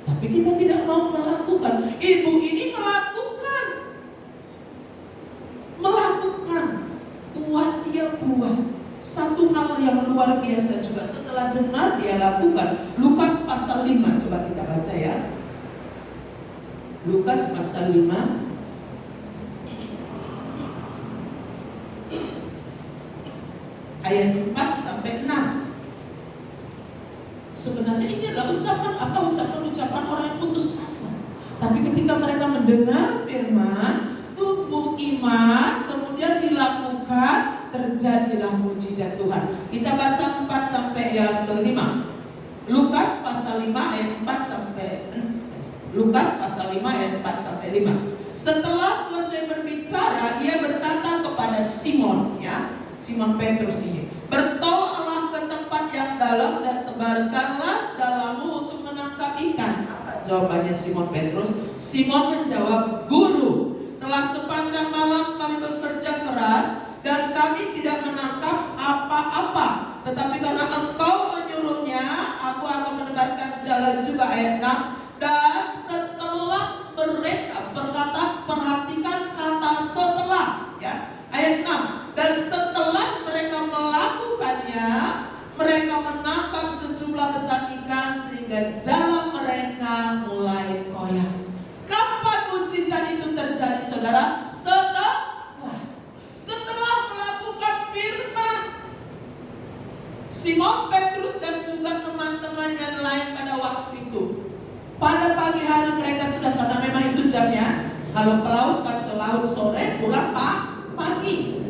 Tapi kita tidak mau melakukan. Ibu ini melakukan. Buat dia buat. Satu hal yang luar biasa juga setelah dengar dia lakukan. Lukas pasal 5, coba kita baca ya. Lukas pasal 5 ayat 4 sampai 6. Sebenarnya ini adalah ucapan orang yang putus asa. Tapi ketika mereka mendengar firman, tumbuh iman, kemudian dilakukan, terjadilah mukjizat Tuhan. Kita baca 4 sampai yang ke-5. Lukas pasal 5 ayat 4 sampai Lukas pasal 5 ayat 4 sampai 5. Setelah selesai berbicara, ia berkata kepada Simon, ya, Simon Petrus ini, bertolaklah ke tempat yang dalam dan tebarkanlah jalamu untuk menangkap ikan. Apa jawabannya Simon Petrus? Simon menjawab, Guru, telah sepanjang malam kami bekerja keras dan kami tidak menangkap apa-apa. Tetapi karena engkau menyuruhnya, aku akan menebarkan jala juga. Ayat 6. Dan setelah mereka berkata, perhatikan kata setelah, ya. Ayat 6. Dan setelah mereka melakukannya, mereka menangkap sejumlah besar ikan sehingga jala mereka mulai koyak. Kapan mukjizat itu terjadi, saudara? Setelah melakukan firman. Simon Petrus dan juga teman-temannya lain pada waktu itu, pada pagi hari mereka sudah, karena memang itu jamnya, kalau pelaut kan ke laut sore, pulang pagi.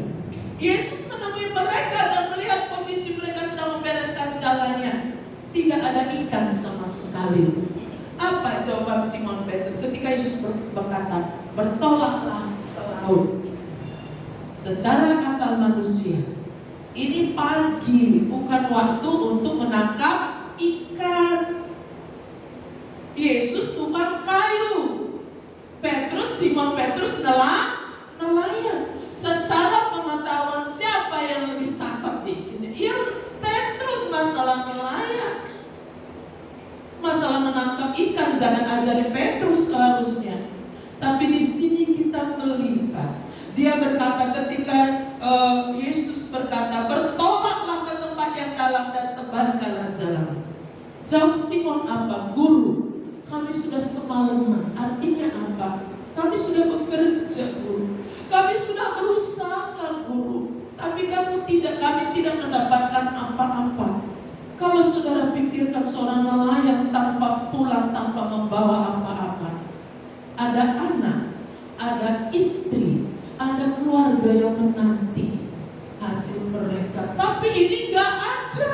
Yesus menemui mereka dan melihat kondisi mereka sedang membereskan jalannya. Tidak ada ikan sama sekali. Apa jawaban Simon Petrus ketika Yesus berkata, bertolaklah ke laut? Secara akal manusia, ini pagi, bukan waktu untuk menangkap ikan. Yesus tukang kayu, Simon Petrus nelayan. Secara pengetahuan siapa yang lebih cakep di sini? Ya Petrus, masalah nelayan. Masalah menangkap ikan jangan ajari Petrus seharusnya. Tapi di sini kita melihat dia berkata ketika Yesus berkata, bertolaklah ke tempat yang dalam dan tebarkanlah jalan. Jawab Simon apa? Guru, kami sudah semalaman. Artinya apa? Kami sudah bekerja, Guru. Kami sudah berusaha, Guru. Tapi kami tidak mendapatkan apa-apa. Kalau saudara pikirkan seorang nelayan tanpa pulang, tanpa membawa apa-apa, ada anak, ada istri, ada keluarga yang menanti hasil mereka. Tapi ini gak ada.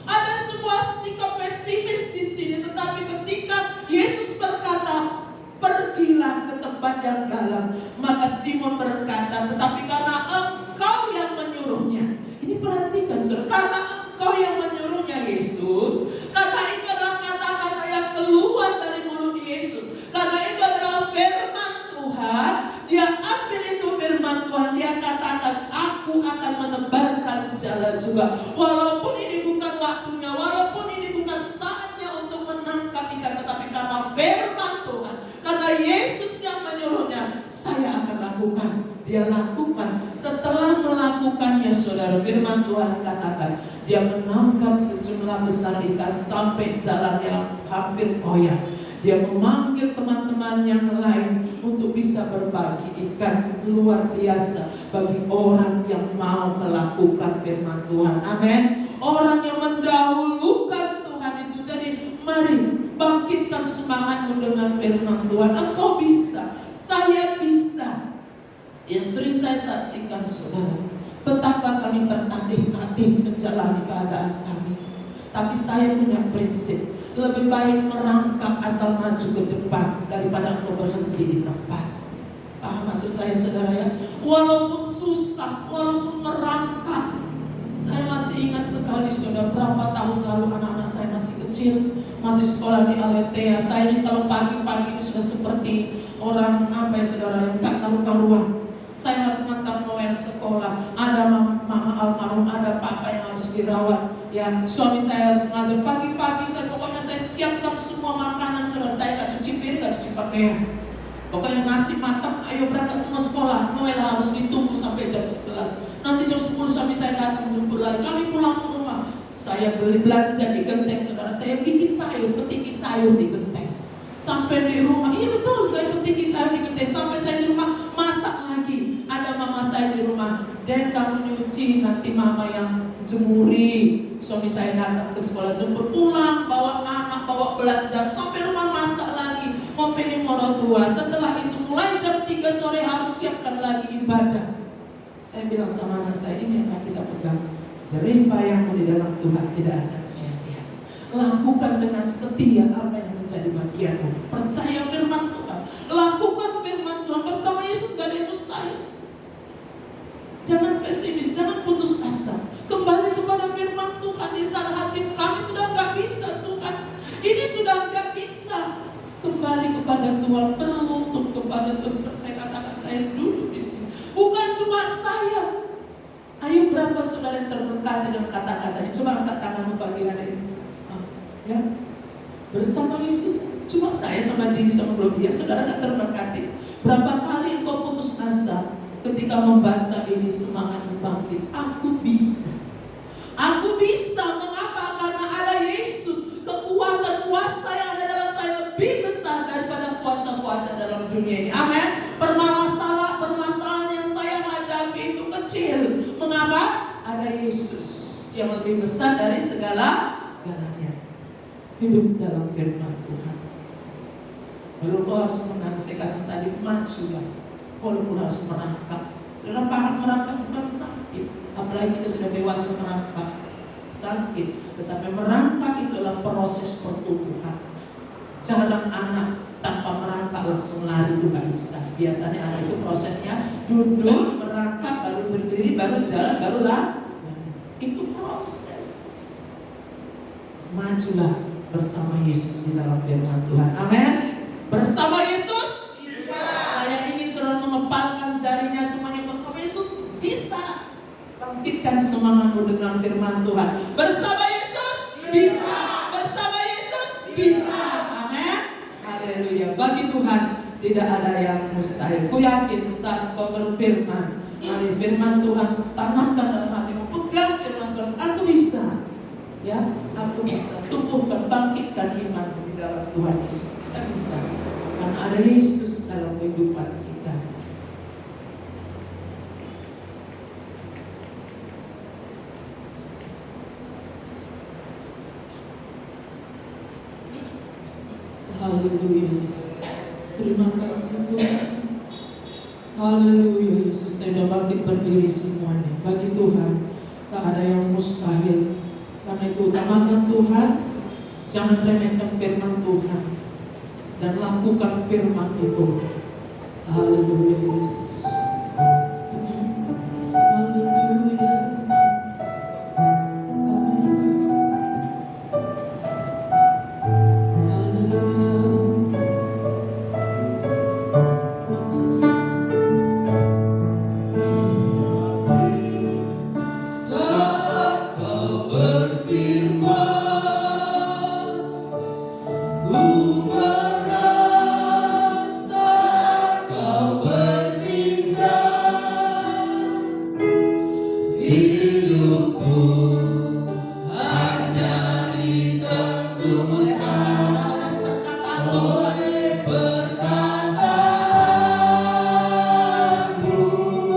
Ada sebuah sikap pesimis di sini. Tetapi ketika Yesus berkata, pergilah ke tempat yang dalam, maka Simon berkata, tetapi karena engkau yang menyuruhnya. Ini perhatikan, saudara, karena engkau yang menyuruhnya Yesus, karena itu adalah kata-kata yang keluar berjalan juga. Walaupun ini bukan waktunya, walaupun ini bukan saatnya untuk menangkap ikan, tetapi karena firman Tuhan, karena Yesus yang menyuruhnya, saya akan lakukan. Dia lakukan. Setelah melakukannya, saudara, firman Tuhan katakan, dia menangkap sejumlah besar ikan sampai jalannya hampir koyak. Dia memanggil teman-teman yang lain untuk bisa berbagi ikan. Luar biasa bagi orang yang mau melakukan firman Tuhan. Amin. Orang yang mendahulukan Tuhan itu. Jadi mari bangkitkan semangatmu dengan firman Tuhan. Engkau bisa, saya bisa. Yang sering saya saksikan, saudara, betapa kami tertatih-tatih menjalani keadaan kami. Tapi saya punya prinsip, lebih baik merangkak asal maju ke depan daripada engkau berhenti di tempat. Paham maksud saya, saudara ya? Walaupun susah, walaupun merangkak. Saya masih ingat sekali, saudara, berapa tahun lalu anak-anak saya masih kecil, masih sekolah di Aletea. Saya ini kalau pagi-pagi itu sudah seperti orang apa ya, saudara, yang gak karu-karuan. Saya harus ngantar Noel sekolah. Ada mama almarhum, ada papa yang harus dirawat. Ya, suami saya harus mengajar pagi-pagi. Pokoknya saya siapkan semua makanan. Saudara, saya gak cuci piring, gak cuci pakaian. Pokoknya nasi matang, ayo berangkat semua sekolah. Noel harus ditunggu sampai jam 11. Nanti jam 10 suami saya datang jemput lagi. Kami pulang ke rumah. Saya beli belanja di genteng, saudara. Saya bikin sayur, petiki sayur di genteng. Sampai di rumah, iya betul, saya petiki sayur di genteng. Sampai saya di rumah, masak lagi. Ada mama saya di rumah. Dan kamu nyuci, nanti mama yang jemuri. Suami saya datang ke sekolah, jemput pulang, bawa anak, bawa belanja. Sampai rumah masak lagi, ngomongin orang tua. Setelah itu mulai jam 3 sore harus siapkan lagi ibadah. Saya bilang sama anak saya, ini akan kita pegang. Jerih payahmu di dalam Tuhan tidak akan sia-sia. Lakukan dengan setia apa yang menjadi bagianmu. Percaya firman Tuhan. Lakukan firman Tuhan. Bersama Yesus gak ada yang mustahil. Jangan pesimis, jangan putus asa. Kembali kepada firman Tuhan. Di saat hati kami sudah gak bisa, Tuhan, ini sudah gak bisa. Kembali kepada Tuhan, berlutut kepada Tuhan. Saya katakan, saya duduk di sini. Bukan cuma saya. Ayo berapa saudara yang terberkati dengan kata-kata ini? Coba angkat tanganmu pagi hari ini. Ya, bersama Yesus. Cuma saya sama diri sama dia. Saudara gak terberkati. Berapa kali engkau putus asa ketika membaca ini, semangat bangkit. Aku bisa. Aku bisa. Mengapa? Karena ada Yesus. Kekuatan kuasa yang ada dalam saya lebih besar daripada kuasa-kuasa dalam dunia ini. Amin. Permasalahan yang saya hadapi itu kecil. Mengapa? Ada Yesus yang lebih besar dari segala-galanya. Hidup dalam firman Tuhan. Lalu kau harus menang. Saya katakan tadi, majulah. Walaupun harus merangkak. Saudara paham, merangkak bukan sakit. Apalagi kita sudah dewasa, merangkak sakit. Tetapi merangkak itu adalah proses pertumbuhan. Jarang anak tanpa merangkak langsung lari itu gak bisa. Biasanya anak itu prosesnya duduk, merangkak, baru berdiri, baru jalan, baru lari. Itu proses. Majulah bersama Yesus di dalam firman Tuhan. Amin. Bersama Yesus bisa. Saya ingin saudara mengepalkan jarinya semuanya. Bersama Yesus bisa. Bangkitkan semangatmu dengan firman Tuhan. Bersama Yesus bisa. Bersama Yesus bisa. Amin. Haleluya. Bagi Tuhan tidak ada yang mustahil. Ku yakin saat kau berfirman, mari firman Tuhan tanamkan dalam hatimu. Pegang firman Tuhan. Aku bisa. Ya, aku bisa. Tumbuhkan, bangkitkan iman di dalam Tuhan Yesus. Kita bisa. Karena ada Yesus dalam kehidupan kita. Haleluya Yesus. Terima kasih Tuhan. Haleluya Yesus. Saya sudah bangkit berdiri semuanya. Bagi Tuhan tak ada yang mustahil. Karena itu utamakan Tuhan. Jangan remehkan firman Tuhan. Dan lakukan firman itu. Haleluya Yesus. Haleluya. Haleluya. hanya ditentukan oleh apa? Saudara, oleh perkataan Tuhan.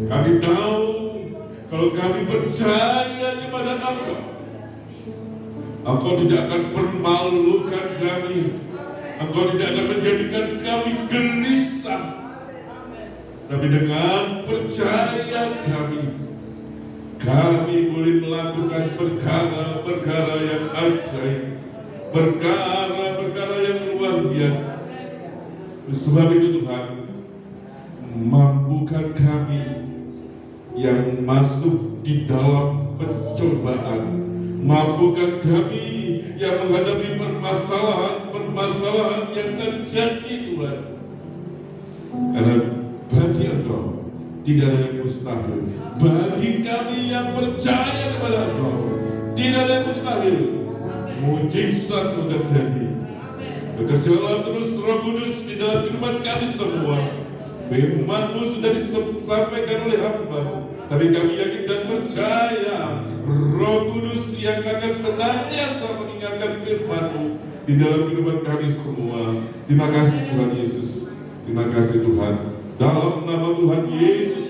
Kami tahu kalau kami percaya kepada Engkau tidak akan permalukan kami. Engkau tidak akan menjadikan kami gelisah. Tapi dengan percaya kami boleh melakukan perkara-perkara yang ajaib, perkara-perkara yang luar biasa. Sebab itu Tuhan, mampukan kami yang masuk di dalam pencobaan, mampukan kami yang menghadapi permasalahan yang terjadi Tuhan. Karena bagi Engkau tidak ada yang mustahil. Bagi kami yang percaya kepada Engkau tidak ada yang mustahil. Mujizat terjadi. Bekerjalah terus Roh Kudus di dalam kehidupan kami semua. Firman-Mu sudah disampaikan oleh hamba, tapi kami yakin dan percaya Roh Kudus yang akan senantiasa mengingatkan firman-Mu di dalam kehidupan kami semua. Terima kasih Tuhan Yesus. Terima kasih Tuhan. Dalam nama Tuhan Yesus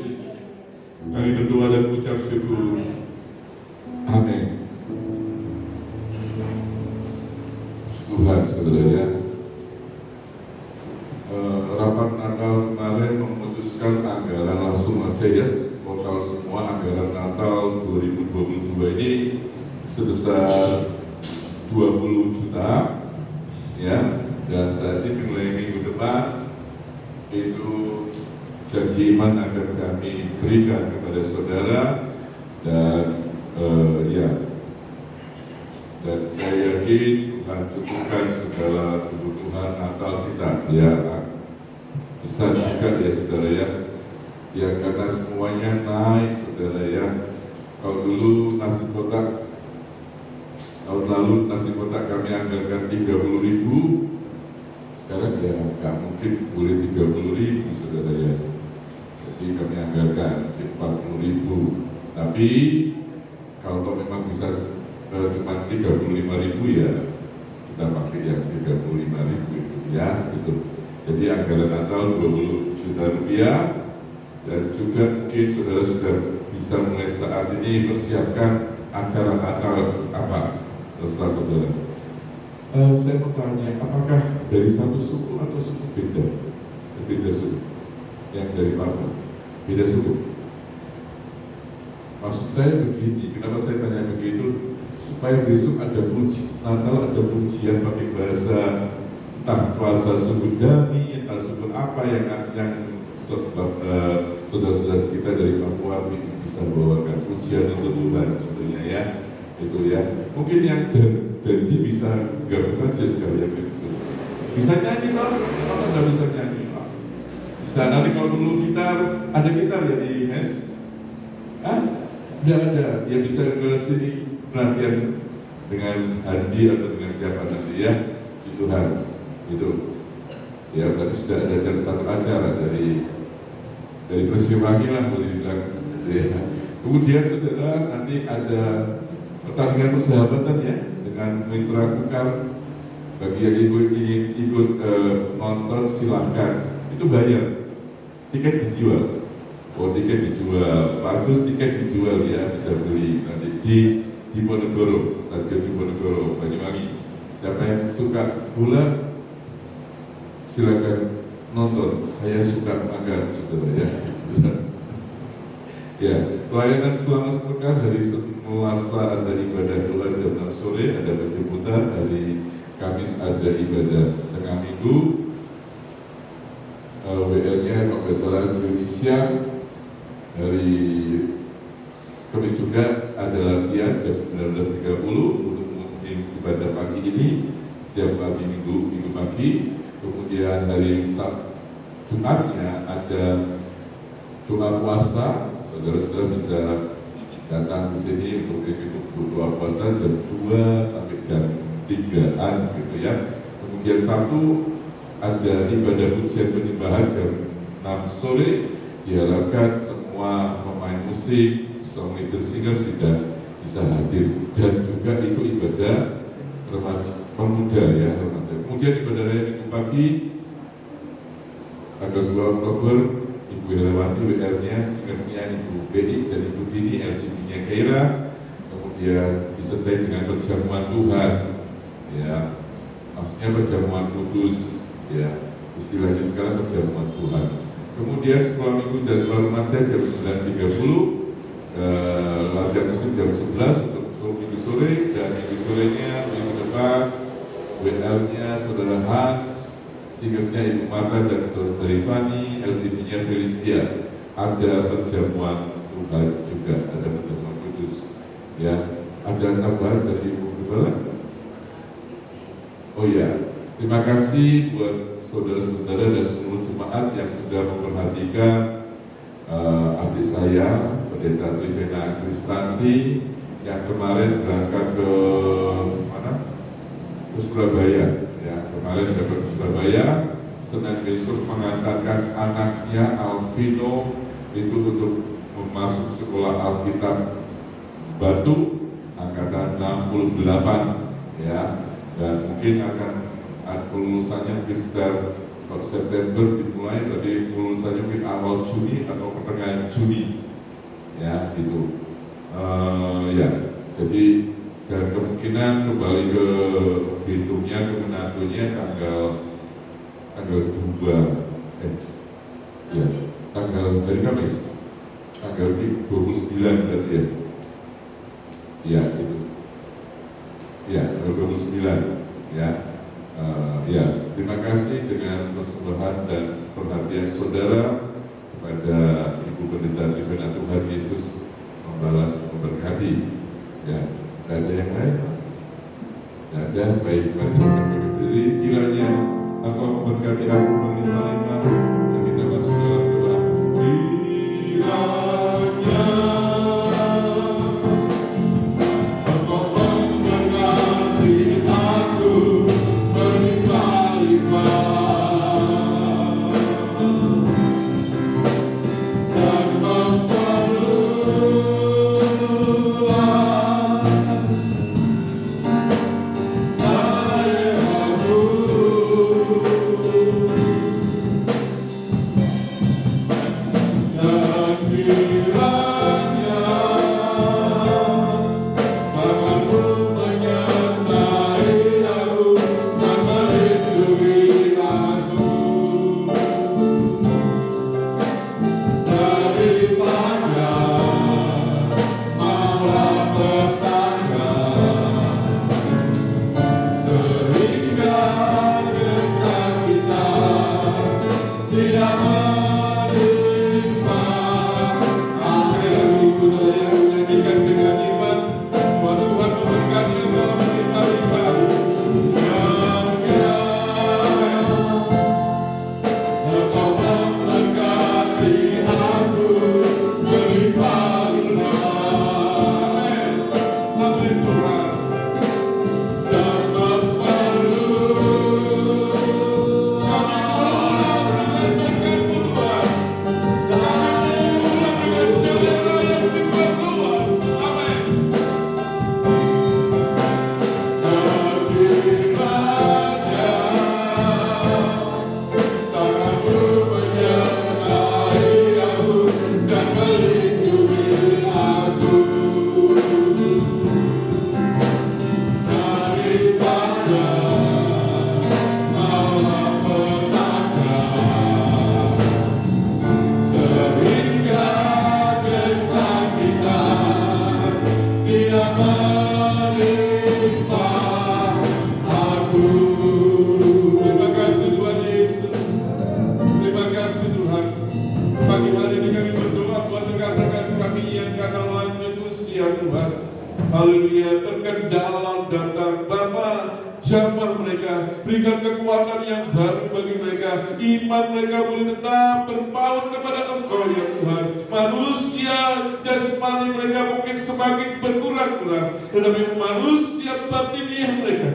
kami berdoa dan mengucap syukur. Amin. Tuhan, saudara ya. Rapat Natal kemarin memutuskan anggaran langsung aja ya, total semua anggaran Natal 2022 ini sebesar 20 juta ya, dan tadi mulai minggu depan itu janji iman akan kami berikan kepada saudara dan dan saya yakin Tuhan cukupkan segala kebutuhan Natal kita ya. Besar juga ya saudara ya, karena semuanya naik saudara ya. Kalau dulu nasi kotak, tahun lalu nasi kotak kami anggarkan 30.000, sekarang ya nggak mungkin boleh 30.000 saudara ya. Jadi kami anggarkan 40.000, tapi kalau memang bisa cuma 35.000 ya kita pakai yang 35.000 itu ya gitu. Jadi anggaran Natal 20 juta rupiah Dan juga mungkin saudara sudah bisa mulai saat ini persiapkan acara Natal apa terserah saudara. Saya mau tanya, apakah dari satu suku atau suku beda? Beda suku. Yang dari Papua, beda suku. Maksud saya begini, kenapa saya tanya begitu? Supaya besok ada Natal ada pujian pakai bahasa entah bahasa suku Dani, entah suku apa yang saudara-saudara kita dari Papua bisa bawakan pujian untuk Tuhan contohnya ya, itu ya. Mungkin yang Dani bisa gabung aja sekalian ke situ. Bisa nyanyi toh? Masa nggak bisa nyanyi? Bisa, nanti kalau perlu gitar, ada gitar ya di mes? Nggak ada, ya bisa ke sini pelatihan dengan Andi atau dengan siapa nanti ya, di Tuhan itu. Ya berarti sudah ada satu acara dari Persiwangi lah boleh dibilang ya. Kemudian saudara nanti ada pertandingan persahabatan ya dengan mitra tukar. Bagi yang ingin ikut nonton silahkan, itu bayar, tiket dijual. Oh tiket dijual, bagus tiket dijual ya, bisa beli nanti di Diponegoro, Stadion Diponegoro, Banyuwangi. Siapa yang suka bola silakan nonton. Saya suka makan, saudara ya. Ya, pelayanan selama sepekan hari Selasa ada ibadah doa jam 6 sore, ada penjemputan. Hari Kamis ada ibadah tengah minggu. WL-nya kalau nggak salah Indonesia. Hari Kamis juga ada latihan jam 19.30 untuk ibadah pagi ini, setiap pagi minggu pagi. Kemudian hari Jumatnya ada doa puasa. Saudara-saudara bisa datang ke sini untuk doa puasa jam 2 sampai jam 3-an gitu ya. Kemudian Sabtu ada ibadah pujian penyembahan jam 6 sore. Diharapkan semua pemain musik, semua leader singers tidak bisa hadir, dan juga itu ibadah remaja pemuda ya remaja. Kemudian ibadah raya minggu pagi tanggal 2 Oktober Ibu Herawati WR-nya, singersnya Ibu BI dan Ibu Dini, LCD-nya Keira. Kemudian disertai dengan perjamuan Tuhan ya, maksudnya perjamuan kudus ya, istilahnya sekarang perjamuan Tuhan. Kemudian sekolah minggu dan luar remaja jam 9.30, latihan musik jam 11 untuk minggu sore, dan minggu sorenya minggu depan WL-nya Saudara Hans, singersnya Ibu Marta dan Saudari Fani, LCD-nya Felicia. Ada perjamuan Tuhan juga, ada perjamuan kudus ya. Ada tambahan dari Ibu Gembala? Oh ya, terima kasih buat saudara-saudara dan seluruh jemaat yang sudah memperhatikan adik saya, Pendeta Trivena Kristanti, yang kemarin berangkat ke mana? Ke Surabaya. Ya, kemarin berangkat ke Surabaya. Senin besok mengantarkan anaknya Alvino itu untuk masuk sekolah Alkitab Batu angkatan 68 ya, dan mungkin akan kelulusannya mungkin sekitar September dimulai, berarti kelulusannya mungkin awal Juni atau pertengahan Juni ya gitu. Ya, jadi dan kemungkinan kembali ke Bintungnya, ke Manado-nya tanggal 2 ya, tanggal dari Kamis tanggal 29 berarti ya. Ya itu ya, tanggal 29 ya. Ya, terima kasih dengan persembahan dan perhatian saudara kepada Ibu Pendeta Trivena. Tuhan Yesus membalas, memberkati ya. Tidak ada yang lain? Tidak ada. Baik, mari kita berdiri. Kiranya apa memberkati aku berlimpah-limpah, dan kita masuk dalam doa. Kiranya Engkau memberkati aku berlimpah-limpah dan memperluas daerahku. Tuhan. Haleluya, terkendala datang Bapa, jamah mereka, berikan kekuatan yang baru bagi mereka, iman mereka boleh tetap berpaut kepada Engkau ya Tuhan. Manusia jasmani mereka mungkin semakin berkurang-kurang, tetapi manusia batiniah mereka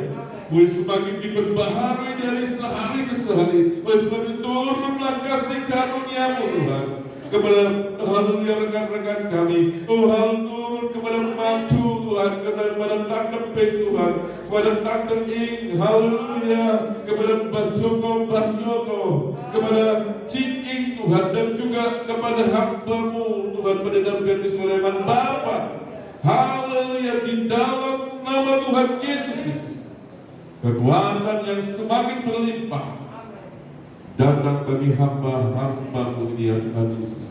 boleh semakin diperbaharui dari sehari ke sehari. Oleh sebab itu turunlah kasih karunia-Mu Tuhan kepada haleluya rekan-rekan kami. Oh haleluya, turun kepada Maju Tuhan, kepada Tante Peng Tuhan, kepada Tante Ing, haleluya, kepada Mbah Joko, Mbah Nyoto, kepada Cik Ing Tuhan, dan juga kepada hamba-Mu Tuhan, Pendeta Berti Sulaiman Bapa. Haleluya, di dalam nama Tuhan Yesus Kristus, kekuatan yang semakin berlimpah datang bagi hamba-hamba-Mu ini ya Tuhan Yesus.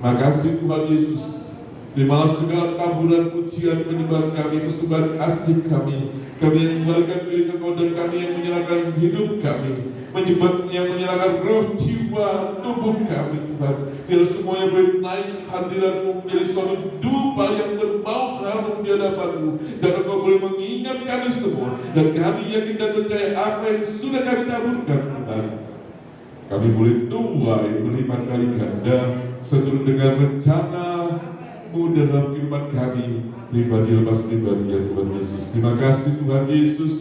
Makasih Tuhan Yesus. Terimalah segala taburan pujian penyembah kami, persembahan kasih kami. Kami yang kembalikan milik Engkau dan kami yang menyerahkan hidup kami, yang menyerahkan roh, jiwa, tubuh kami Tuhan. Biar semuanya boleh naik ke hadirat-Mu menjadi suatu dupa yang berbau harum di hadapan-Mu. Dan Engkau boleh mengingat kami semua. Dan kami yakin dan percaya apa yang sudah kami taburkan Tuhan, kami boleh tuai berlipat kali ganda seturut dengan rencana-Mu dalam kehidupan kami, pribadi lepas pribadi ya Tuhan Yesus. Terima kasih Tuhan Yesus.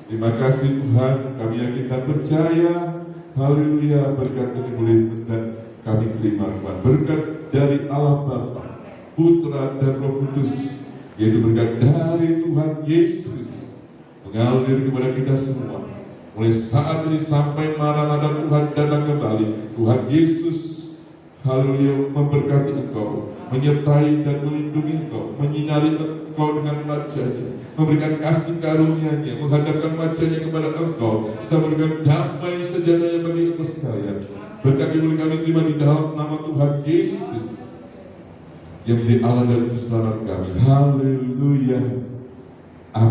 Terima kasih Tuhan. Kami yakin dan percaya, haleluya, berkat ini boleh dan kami terima Tuhan. Berkat dari Allah Bapa, Putra dan Roh Kudus, yaitu berkat dari Tuhan Yesus Kristus, mengalir kepada kita semua. Mulai saat ini sampai Maranatha Tuhan datang kembali. Tuhan Yesus, haleluya, memberkati Engkau, menyertai dan melindungi Engkau, menyinari Engkau dengan wajah-Nya, memberikan kasih karunia-Nya, menghadapkan wajah-Nya kepada Engkau, serta memberikan damai sejahtera bagi Engkau sekalian. Berkat ini kami terima di dalam nama Tuhan Yesus Kristus, yang menjadi Allah dan Juru Selamat kami. Haleluya. Amin.